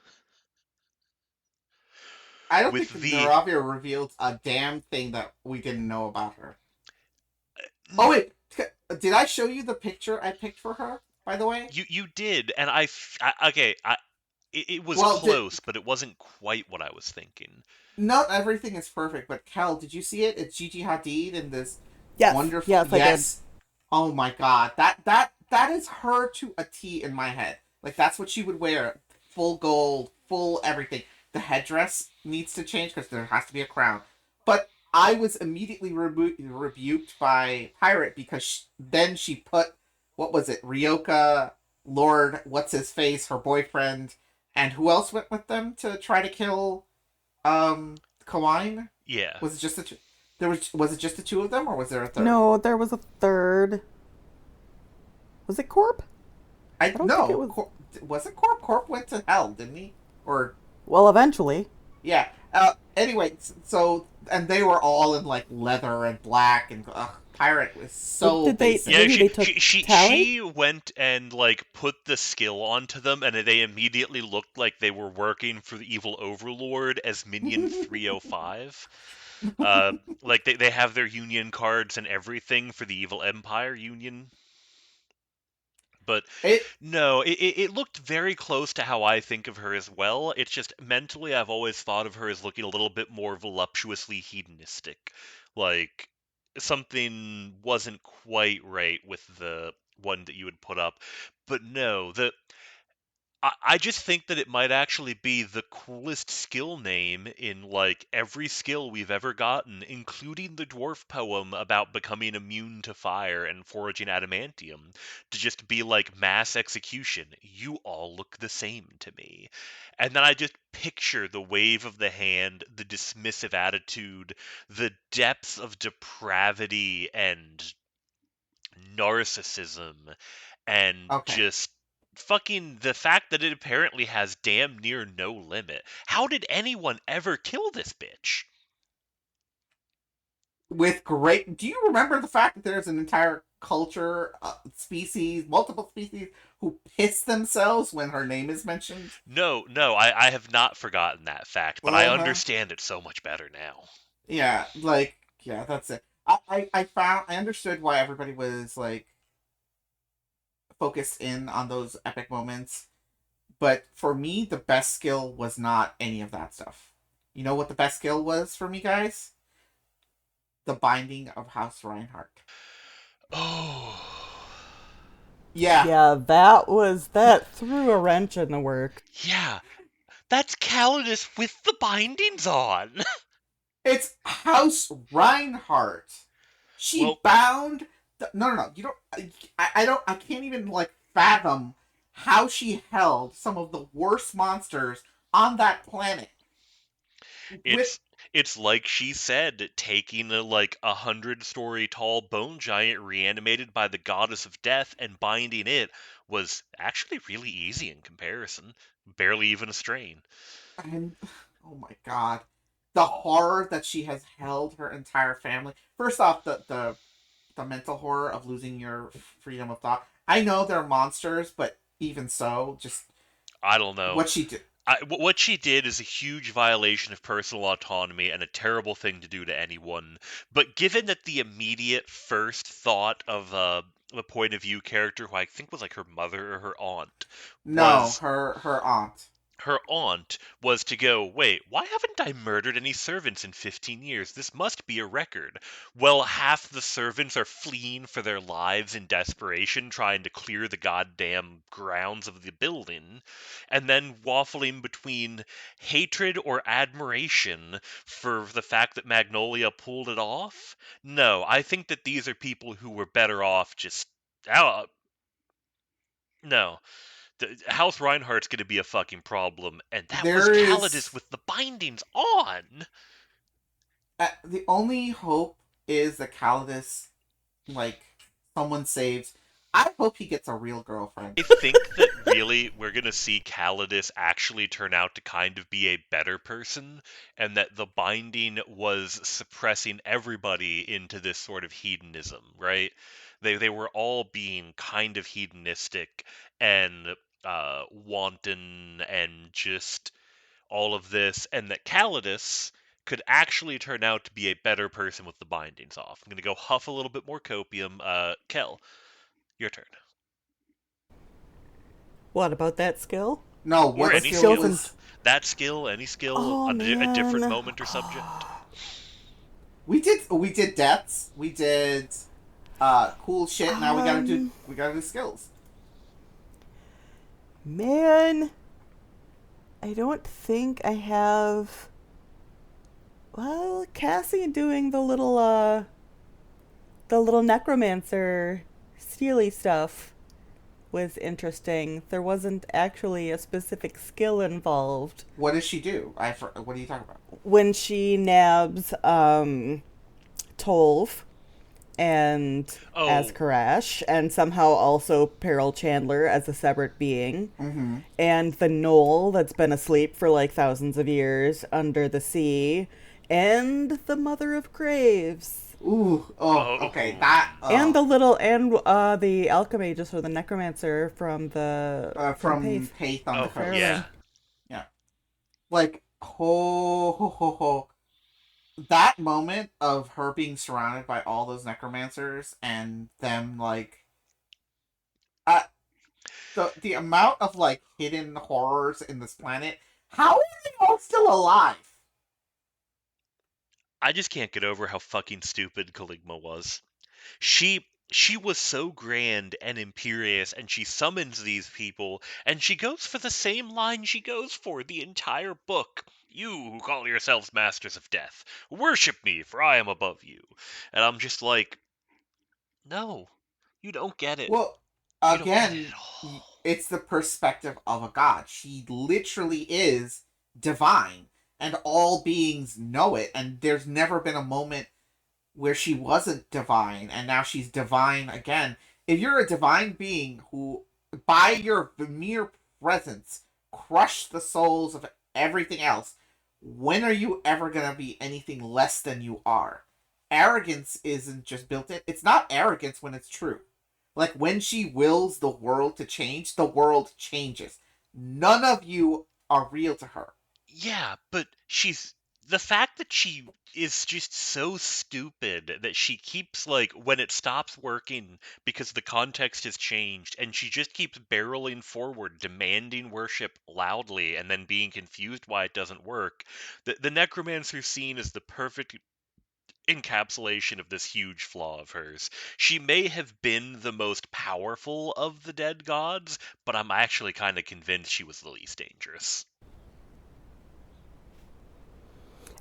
I don't think Naravia revealed a damn thing that we didn't know about her. Oh wait, Did I show you the picture I picked for her? By the way. You did, and okay, it was Well, did close, but it wasn't quite what I was thinking. not everything is perfect, but Kel, did you see it? It's Gigi Hadid in this Yes, wonderful. yes, I did. Yes. Oh my god, that is her to a T in my head. Like that's what she would wear, full gold, full everything. The headdress needs to change because there has to be a crown. But I was immediately rebuked by Pirate because then she put what was it, Ryoka, Lord, what's his face, her boyfriend, and who else went with them to try to kill Kawine? Yeah. Was it just the two? Was it just the two of them, or was there a third? No, there was a third. Was it Corp? I don't think no. it was- Was it Corp? Corp went to hell, didn't he? Or Well, eventually. yeah. Anyway, so and they were all in like leather and black, and Pirate was so Did they- basic. Yeah, Maybe she, they took she Tally? she went and like put the skill onto them, and they immediately looked like they were working for the evil overlord as Minion 305. Like they have their union cards and everything for the evil empire union. But It no, it looked very close to how I think of her as well. It's just mentally, I've always thought of her as looking a little bit more voluptuously hedonistic. Like, something wasn't quite right with the one that you would put up. But no, I just think that it might actually be the coolest skill name in like every skill we've ever gotten, including the dwarf poem about becoming immune to fire and foraging adamantium, to just be like mass execution. You all look the same to me. And then I just picture the wave of the hand, the dismissive attitude, the depths of depravity and narcissism and okay. just fucking the fact that it apparently has damn near no limit. How did anyone ever kill this bitch? With great. Do you remember the fact that there's an entire culture, species, multiple species, who piss themselves when her name is mentioned? No, I have not forgotten that fact, but I Uh huh. understand it so much better now. Yeah, yeah, that's it. I understood why everybody was like focused in on those epic moments, but for me, the best skill was not any of that stuff. You know what the best skill was for me, guys? The binding of House Reinhardt. Oh, Yeah, Yeah, that threw a wrench in the work. yeah, that's Calidus with the bindings on. it's House Reinhardt. She Well, bound. No. You don't. I don't. I can't even like fathom how she held some of the worst monsters on that planet with. It's it's like she said, taking a like 100-story tall bone giant reanimated by the goddess of death and binding it was actually really easy in comparison. Barely even a strain. And oh my god, the horror that she has held her entire family. First off, the mental horror of losing your freedom of thought. I know they're monsters, but even so, just I don't know. what she did. What she did is a huge violation of personal autonomy and a terrible thing to do to anyone. But given that the immediate first thought of the point of view character, who I think was like her mother or her aunt, No, was her aunt. her aunt was to go, wait, why haven't I murdered any servants in 15 years? This must be a record. Well, half the servants are fleeing for their lives in desperation, trying to clear the goddamn grounds of the building, and then waffling between hatred or admiration for the fact that Magnolia pulled it off. No, I think that these are people who were better off just. Oh, no. House Reinhardt's going to be a fucking problem, and that was There Calidus is with the bindings on. the only hope is that Calidus, like, someone saves. I hope he gets a real girlfriend. I think that really we're going to see Calidus actually turn out to kind of be a better person, and that the binding was suppressing everybody into this sort of hedonism, right? They were all being kind of hedonistic and wanton and just all of this, and that Calidus could actually turn out to be a better person with the bindings off. I'm going to go huff a little bit more copium. Kehl, your turn. What about that skill? No, Or what Or the any skill skills skill. and is... That skill, any skill, oh a different man. moment or subject. We did deaths. We did cool shit. Now Um, we gotta do skills. Man, I don't think I have. Well, Cassie doing the little necromancer steely stuff was interesting. There wasn't actually a specific skill involved. What does she do? What are you talking about? When she nabs Tolv and Oh, Azkarash, and somehow also Peril Chandler as a separate being, Mm-hmm. and the Knoll that's been asleep for like thousands of years under the sea, and the Mother of Graves. Ooh. Oh. Okay. oh, That. And the alchemagist or the necromancer from From Paith. Paith on the oh, coast. yeah. Yeah. Like ho. That moment of her being surrounded by all those necromancers and them like uh the amount of like hidden horrors in this planet. How are they all still alive? I just can't get over how fucking stupid Caligma was. She was so grand and imperious, and she summons these people, and she goes for the same line she goes for the entire book. You who call yourselves masters of death, worship me, for I am above you. And I'm just like, no, you don't get it. Well, You don't get it again, at all. it's the perspective of a god. She literally is divine, and all beings know it. And there's never been a moment where she wasn't divine, and now she's divine again. If you're a divine being who, by your mere presence, crush the souls of everything else, when are you ever gonna be anything less than you are? Arrogance isn't just built in. It's not arrogance when it's true. Like when she wills the world to change, the world changes. None of you are real to her. Yeah, but she's the fact that she is just so stupid that she keeps like when it stops working because the context has changed and she just keeps barreling forward demanding worship loudly and then being confused why it doesn't work. The necromancer scene is the perfect encapsulation of this huge flaw of hers. She may have been the most powerful of the dead gods, but I'm actually kind of convinced she was the least dangerous.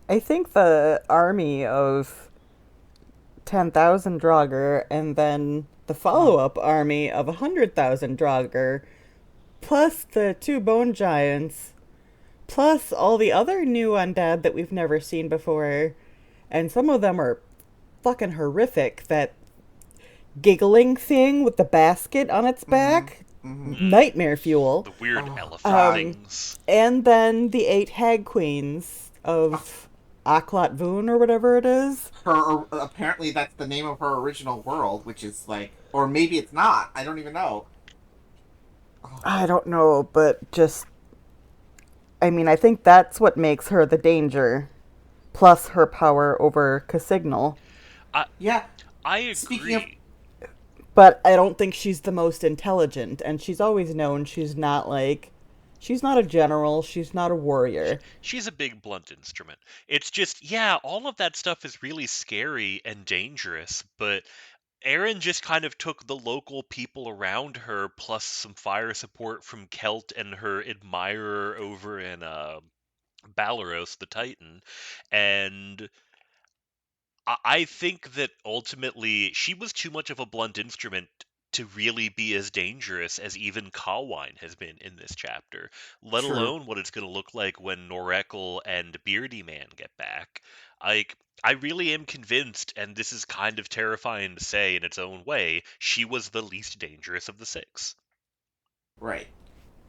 I think the army of 10,000 Draugr and then the Oh, follow-up army of 100,000 Draugr, plus the two bone giants, plus all the other new undead that we've never seen before, and some of them are fucking horrific. That giggling thing with the basket on its mm-hmm, back, mm-hmm. nightmare fuel. The weird Oh elephant God. things. And then the 8 hag queens of Aklat Voon or whatever it is. Her apparently that's the name of her original world, which is like, or maybe it's not. I don't even know. Oh, I don't know, but just, I mean, I think that's what makes her the danger, plus her power over Casignal. I yeah. I Speaking of, agree. But I don't think she's the most intelligent, and she's always known she's not a general, she's not a warrior. She's a big blunt instrument. It's just, yeah, all of that stuff is really scary and dangerous, but Erin just kind of took the local people around her plus some fire support from Kelt and her admirer over in Balaros the Titan, and I think that ultimately she was too much of a blunt instrument to really be as dangerous as even Kawine has been in this chapter, let true. alone what it's going to look like when Norekel and Beardy Man get back. Like, I really am convinced, and this is kind of terrifying to say in its own way, she was the least dangerous of the six. Right.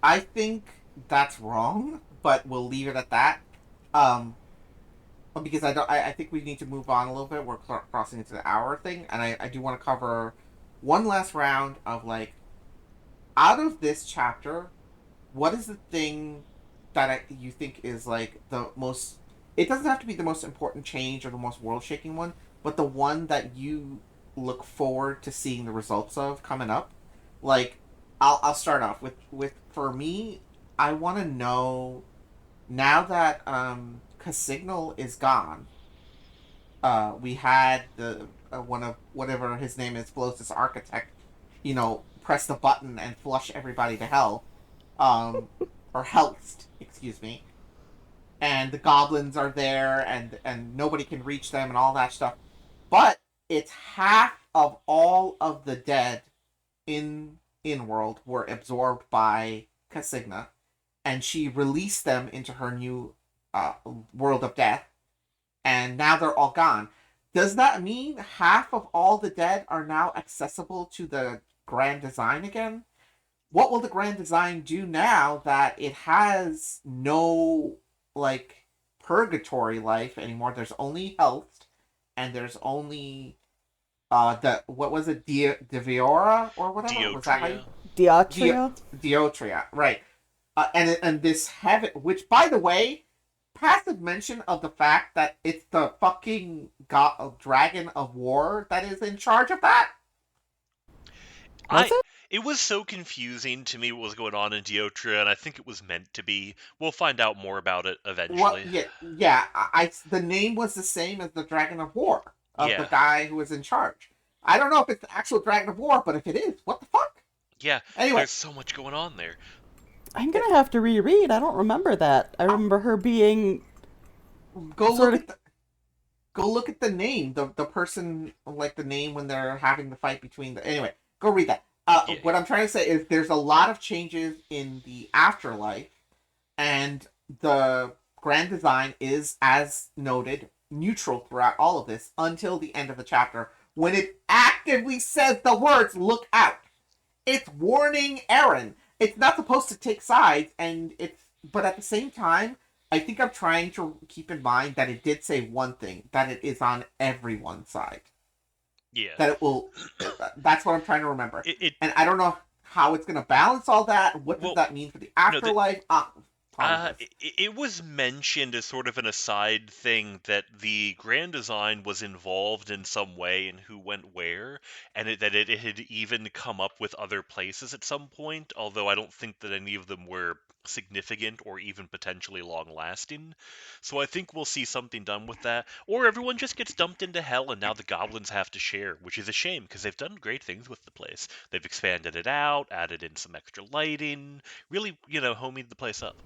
I think that's wrong, but we'll leave it at that. Um, because I don't. I think we need to move on a little bit. We're crossing into the hour thing, and I do want to cover one last round of like out of this chapter, what is the thing that you think is like the most it doesn't have to be the most important change or the most world-shaking one, but the one that you look forward to seeing the results of coming up. Like, I'll start off with for me, I want to know now that Casignal is gone. We had the one of whatever his name is, Colossus Architect, press the button and flush everybody to hell, or Helst, excuse me. And the goblins are there, and nobody can reach them, and all that stuff. But it's half of all of the dead in world were absorbed by Casigna, and she released them into her new world of death, and now they're all gone. Does that mean half of all the dead are now accessible to the Grand Design again? What will the Grand Design do now that it has no, like, purgatory life anymore? There's only health, and there's only what was it, Deviora or whatever? Was that how you... Diotria? Diotria, right. And this heaven, which, by the way, passive mention of the fact that it's the fucking dragon of war that is in charge of that. It was so confusing to me what was going on in Diotria, and I think it was meant to be. We'll find out more about it eventually. Well, yeah. The name was the same as the Dragon of War of the guy who was in charge. I don't know if it's the actual Dragon of War, but if it is, what the fuck? Yeah, anyway, there's so much going on there. I'm gonna have to reread. I don't remember that. I remember her being. Go look at the name. The person, like, the name when they're having the fight between the. Anyway, go read that. What I'm trying to say is there's a lot of changes in the afterlife, and the Grand Design is, as noted, neutral throughout all of this until the end of the chapter, when it actively says the words, "Look out." It's warning Eren. It's not supposed to take sides, but at the same time, I think I'm trying to keep in mind that it did say one thing, that it is on everyone's side. Yeah. That it will... That's what I'm trying to remember. And I don't know how it's going to balance all that. What does that mean for the afterlife? It was mentioned as sort of an aside thing that the Grand Design was involved in some way in who went where, and that it had even come up with other places at some point, although I don't think that any of them were significant or even potentially long-lasting. So I think we'll see something done with that, or everyone just gets dumped into hell and now the goblins have to share, which is a shame because they've done great things with the place. They've expanded it out, added in some extra lighting, really, homied the place up.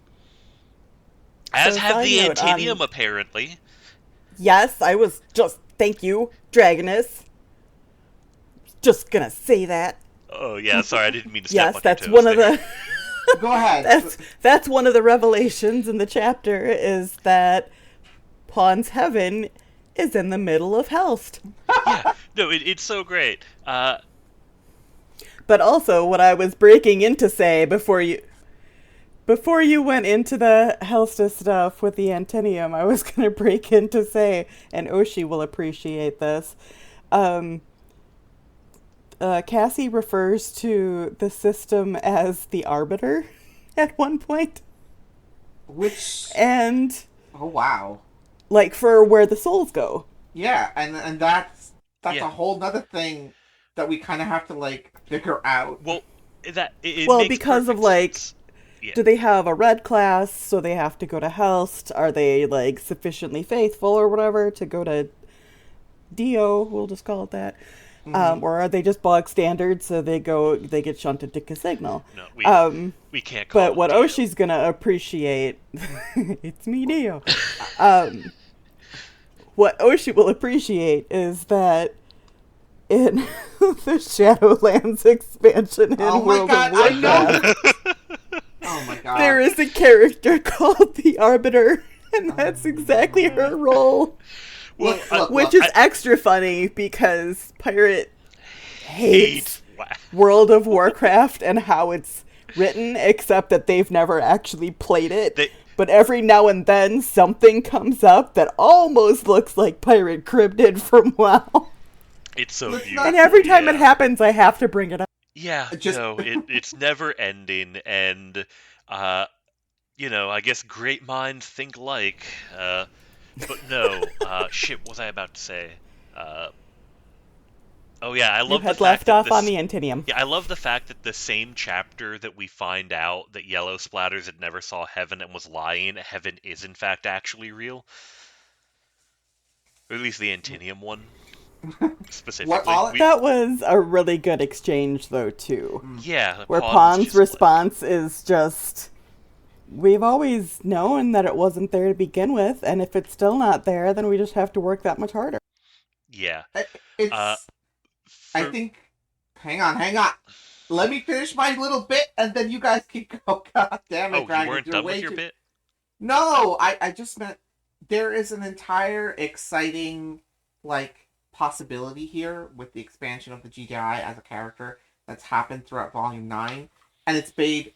As have the Antinium, apparently. Yes, I was just... Thank you, Dragonus. Just gonna say that. Oh, yeah, sorry, I didn't mean to step on your that's toes one there. of the... Go ahead. That's one of the revelations in the chapter, is that Pawn's Heaven is in the middle of Helst. Yeah, no, it's so great. But also, what I was breaking in to say before you went into the Helsta stuff with the Antinium, I was going to break in to say, and Oshi will appreciate this, Cassie refers to the system as the Arbiter at one point. And... Oh, wow. Like, for where the souls go. Yeah, and that's a whole nother thing that we kind of have to, like, figure out. Well, it well, makes because of, perfect like... sense. Yeah. Do they have a red class, so they have to go to Helst? Are they, like, sufficiently faithful or whatever to go to Dio? We'll just call it that. Mm-hmm. Or are they just bog standard, so they get shunted to Casignal? No, we can't call it But what Dio. Oshi's gonna appreciate... it's me, Dio. What Oshi will appreciate is that in the Shadowlands expansion in World of Warcraft... Oh my god. There is a character called the Arbiter, and that's exactly her role. Which is extra funny because Pirate hates World of Warcraft and how it's written, except that they've never actually played it. But every now and then something comes up that almost looks like Pirate Crib did from WoW. It's so beautiful. And every time it happens, I have to bring it up. Yeah, it's never ending, and, I guess great minds think alike. But no, shit, what was I about to say? Uh, oh yeah, I You love the had fact left that off on this. the Antinium. Yeah, I love the fact that the same chapter that we find out that Yellow Splatters had never saw heaven and was lying, heaven is in fact actually real. Or at least the Antinium one, What specifically. all? That was a really good exchange, though, too. Mm, Yeah, Where Pawn's Pawn's just like, response is just, we've always known that it wasn't there to begin with, and if it's still not there, then we just have to work that much harder. yeah. Uh, It's. I for think. Hang on, hang on. Let me finish my little bit, and then you guys can go. God damn it, oh, you Dragons! weren't You're done with way your too. bit? No, I just meant there is an entire exciting like possibility here with the expansion of the GDI as a character that's happened throughout Volume 9, and it's made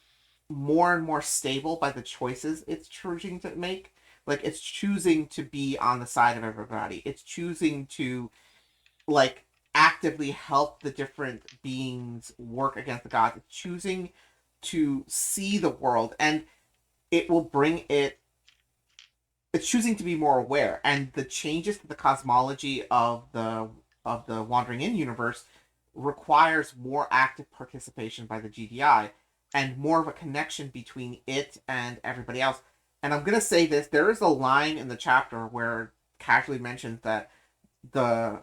more and more stable by the choices it's choosing to make. Like it's choosing to be on the side of everybody. It's choosing to like actively help the different beings work against the gods. It's choosing to see the world, and it will bring it it's choosing to be more aware, and the changes to the cosmology of the Wandering In universe requires more active participation by the GDI and more of a connection between it and everybody else. And I'm gonna say this: there is a line in the chapter where casually mentions that the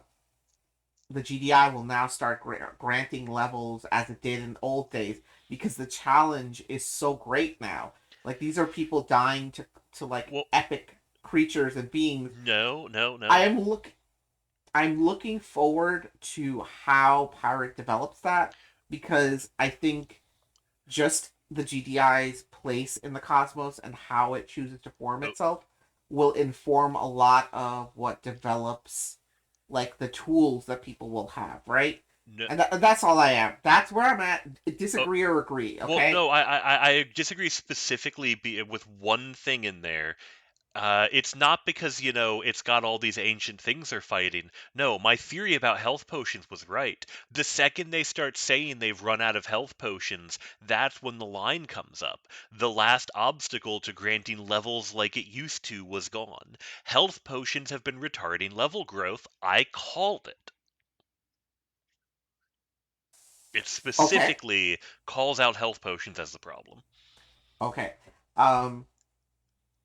the GDI will now start granting levels as it did in old days because the challenge is so great now. Like these are people dying to like Well, epic creatures and beings. no, no, I no. am look I'm looking forward to how Pirate develops that because I think just the GDI's place in the cosmos and how it chooses to form Oh, itself will inform a lot of what develops like the tools that people will have, right? no. And that's all I am. That's where I'm at. Oh, Disagree or agree, well, okay? no, I disagree specifically with one thing in there. It's not because, it's got all these ancient things they're fighting. No, my theory about health potions was right. The second they start saying they've run out of health potions, that's when the line comes up. The last obstacle to granting levels like it used to was gone. Health potions have been retarding level growth. I called it. It Okay. specifically calls out health potions as the problem. Okay. Um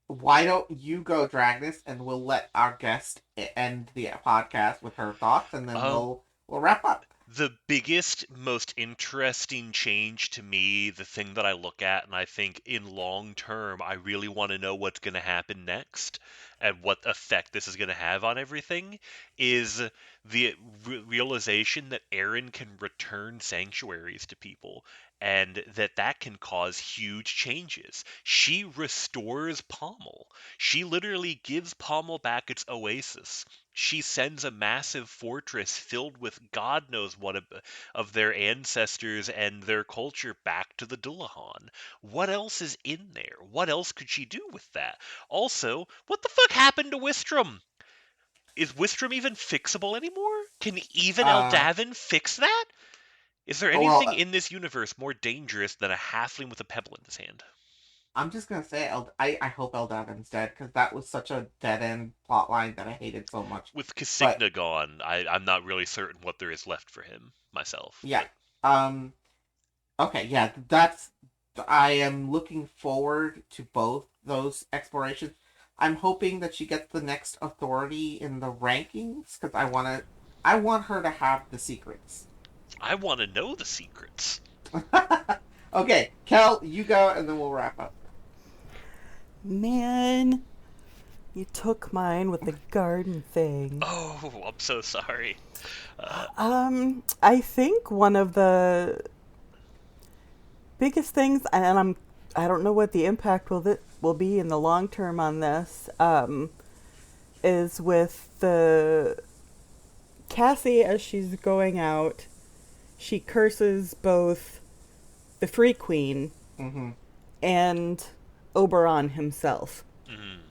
why don't you go, Dragnus, and we'll let our guest end the podcast with her thoughts, and then Um, we'll wrap up. the biggest, most interesting change to me, the thing that I look at and I think in long term, I really want to know what's going to happen next and what effect this is going to have on everything, is the realization that Aaron can return sanctuaries to people and that can cause huge changes. She restores Pommel. She literally gives Pommel back its oasis. She sends a massive fortress filled with God knows what of their ancestors and their culture back to the Dullahan. What else is in there? What else could she do with that? Also, what the fuck happened to Wistrom? Is Wistrom even fixable anymore? Can even Uh Eldavin fix that? Is there well, anything in this universe more dangerous than a halfling with a pebble in his hand? I'm just gonna say I hope Eldavin's dead because that was such a dead end plot line that I hated so much. With But Casigna gone, I'm not really certain what there is left for him myself, yeah, but um, okay, yeah, that's I am looking forward to both those explorations. I'm hoping that she gets the next authority in the rankings because I want her to have the secrets. I want to know the secrets. Okay, Kel, you go, and then we'll wrap up. Man, you took mine with the garden thing. Oh, I'm so sorry. Uh, I think one of the biggest things, and I don't know what the impact will be in the long term on this, is with the Cassie as she's going out. She curses both the Free Queen Mm-hmm. and Oberon himself. mm,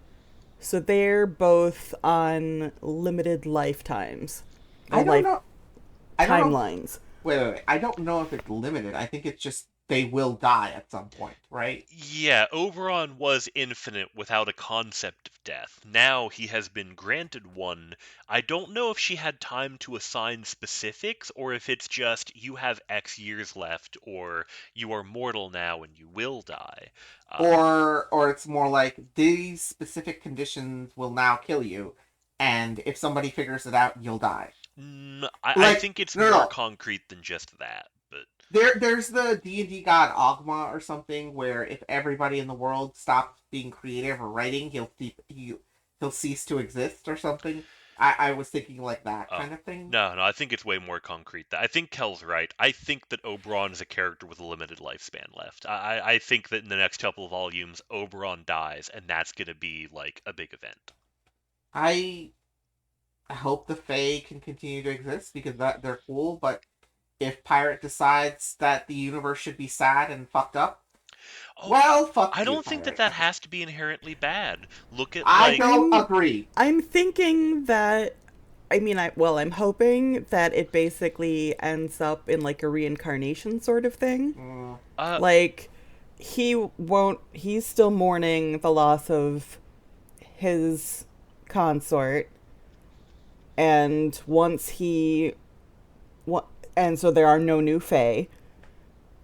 So they're both on limited lifetimes, I or don't life know. I don't know. timelines. Wait. I don't know if it's limited. I think it's just they will die at some point, right? Yeah, Oberon was infinite without a concept of death. Now he has been granted one. I don't know if she had time to assign specifics, or if it's just you have X years left, or you are mortal now and you will die. Or it's more like these specific conditions will now kill you, and if somebody figures it out, you'll die. I Like think it's no, no, more no. concrete than just that, but There's the D&D god Ogma or something where if everybody in the world stops being creative or writing, he'll cease to exist or something. I was thinking like that oh. kind of thing. No, I think it's way more concrete. I think Kel's right. I think that Oberon is a character with a limited lifespan left. I think that in the next couple of volumes, Oberon dies, and that's going to be, like, a big event. I hope the Fae can continue to exist because that they're cool, but if Pirate decides that the universe should be sad and fucked up, Oh, well, fuck I you, don't think that Pirate. that has to be inherently bad. Look at, I like, don't I'm agree. I'm thinking that I'm hoping that it basically ends up in like a reincarnation sort of thing. Mm, Like he's still mourning the loss of his consort, and and so there are no new fae,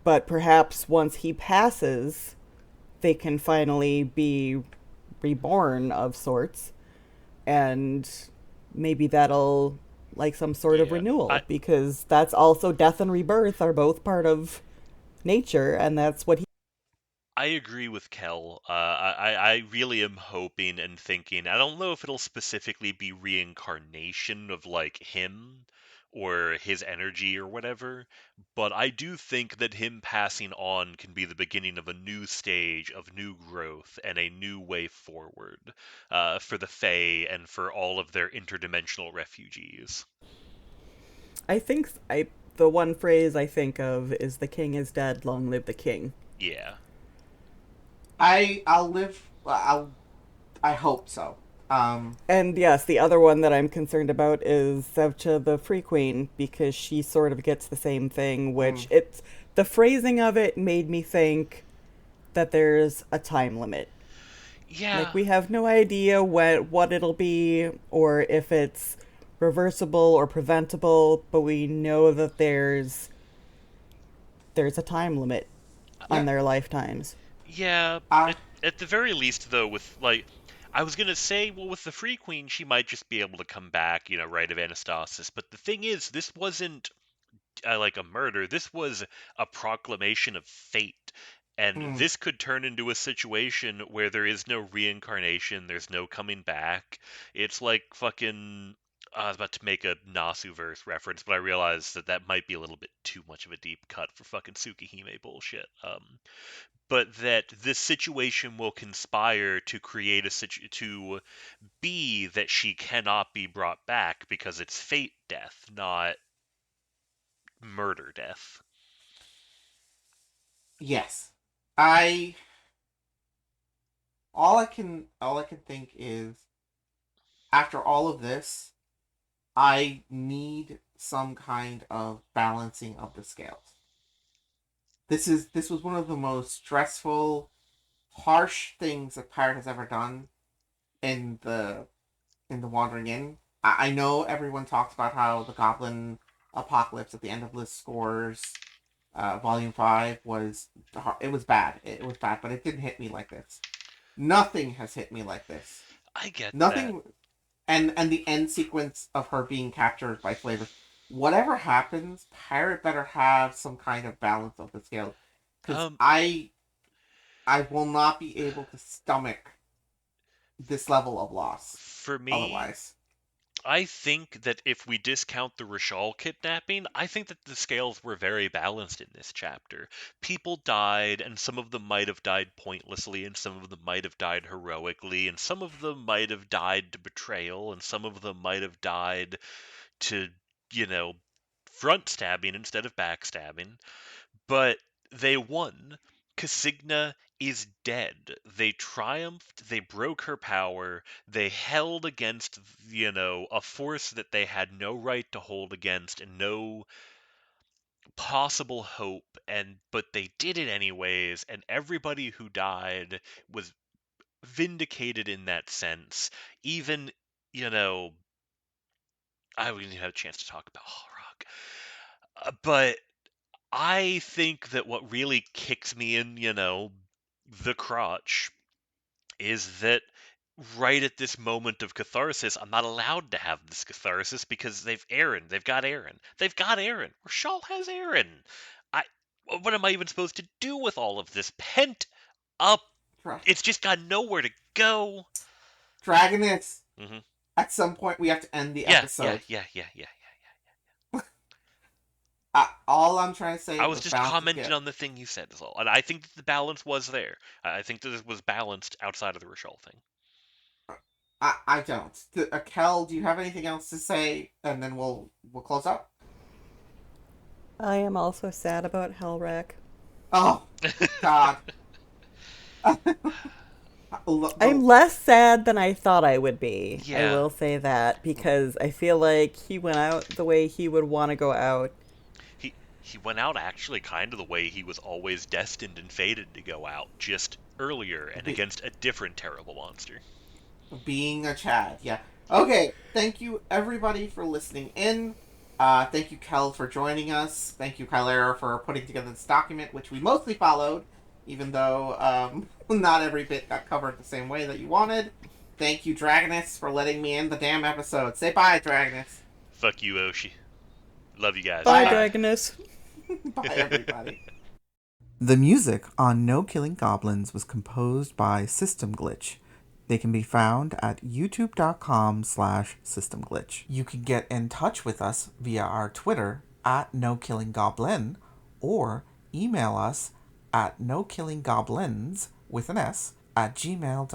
but perhaps once he passes, they can finally be reborn of sorts, and maybe that'll like some sort of yeah. renewal, because that's also death and rebirth are both part of nature, and that's what he. I agree with Kel. I really am hoping and thinking. I don't know if it'll specifically be reincarnation of like him or his energy or whatever, but I do think that him passing on can be the beginning of a new stage of new growth and a new way forward for the Fae and for all of their interdimensional refugees. I think I the one phrase I think of is "the king is dead, long live the king." Yeah. I'll live. I hope so. And yes, the other one that I'm concerned about is Zevcha the Free Queen, because she sort of gets the same thing, which Mm, it's the phrasing of it made me think that there's a time limit. Like, Yeah. we have no idea what it'll be or if it's reversible or preventable, but we know that there's a time limit on yeah. their lifetimes. Yeah, Uh, at the very least, though, with like, I was gonna say, well, with the Free Queen, she might just be able to come back, right of Anastasis. But the thing is, this wasn't like a murder. This was a proclamation of fate, and mm, this could turn into a situation where there is no reincarnation, there's no coming back. It's like fucking. I was about to make a Nasuverse reference, but I realized that that might be a little bit too much of a deep cut for fucking Tsukihime bullshit. But that this situation will conspire to create to be that she cannot be brought back because it's fate death, not murder death. yes. All I can think is after all of this, I need some kind of balancing of the scales. This was one of the most stressful, harsh things that Pirate has ever done in the Wandering Inn. I know everyone talks about how the Goblin apocalypse at the end of List Scores, Volume 5 was it was bad. It was bad, but it didn't hit me like this. Nothing has hit me like this. I get that. Nothing, and the end sequence of her being captured by Flavor. Whatever happens, Pirate better have some kind of balance of the scale, because Um, I will not be able to stomach this level of loss for me, otherwise. I think that if we discount the Rishal kidnapping, I think that the scales were very balanced in this chapter. People died, and some of them might have died pointlessly, and some of them might have died heroically, and some of them might have died to betrayal, and some of them might have died to, you know, front stabbing instead of backstabbing. But they won. Casigna is dead. They triumphed, they broke her power, they held against, a force that they had no right to hold against and no possible hope, but they did it anyways, and everybody who died was vindicated in that sense. Even, I wouldn't even have a chance to talk about Hallrock. But I think that what really kicks me in, the crotch is that right at this moment of catharsis, I'm not allowed to have this catharsis because they've got Aaron. They've got Aaron. Rashal has Aaron. I what am I even supposed to do with all of this pent up? Dra- It's just got nowhere to go. Dragonus. Hmm. At some point, we have to end the Yeah, episode. yeah. All I'm trying to say. I was the just balance is commenting good. on the thing you said, is all. And I think that the balance was there. I think that it was balanced outside of the Rashal thing. I don't. Kel, do you have anything else to say? And then we'll close up. I am also sad about Hellrack. Oh God. I'm less sad than I thought I would be. I Yeah. will say that, because I feel like he went out the way he would want to go out. He went out actually kind of the way he was always destined and fated to go out, just earlier and against a different terrible monster. Being a Chad, yeah. Okay, thank you everybody for listening in. Thank you, Kel, for joining us. Thank you, Kylera, for putting together this document, which we mostly followed, even though not every bit got covered the same way that you wanted. Thank you, Dragonus, for letting me end the damn episode. Say bye, Dragonus. Fuck you, Oshi. Love you guys. Bye, Dragonus. Bye, everybody. The music on No Killing Goblins was composed by System Glitch. They can be found at youtube.com/systemglitch. You can get in touch with us via our Twitter at NoKillingGoblin or email us at nokillinggoblins with an S @gmail.com.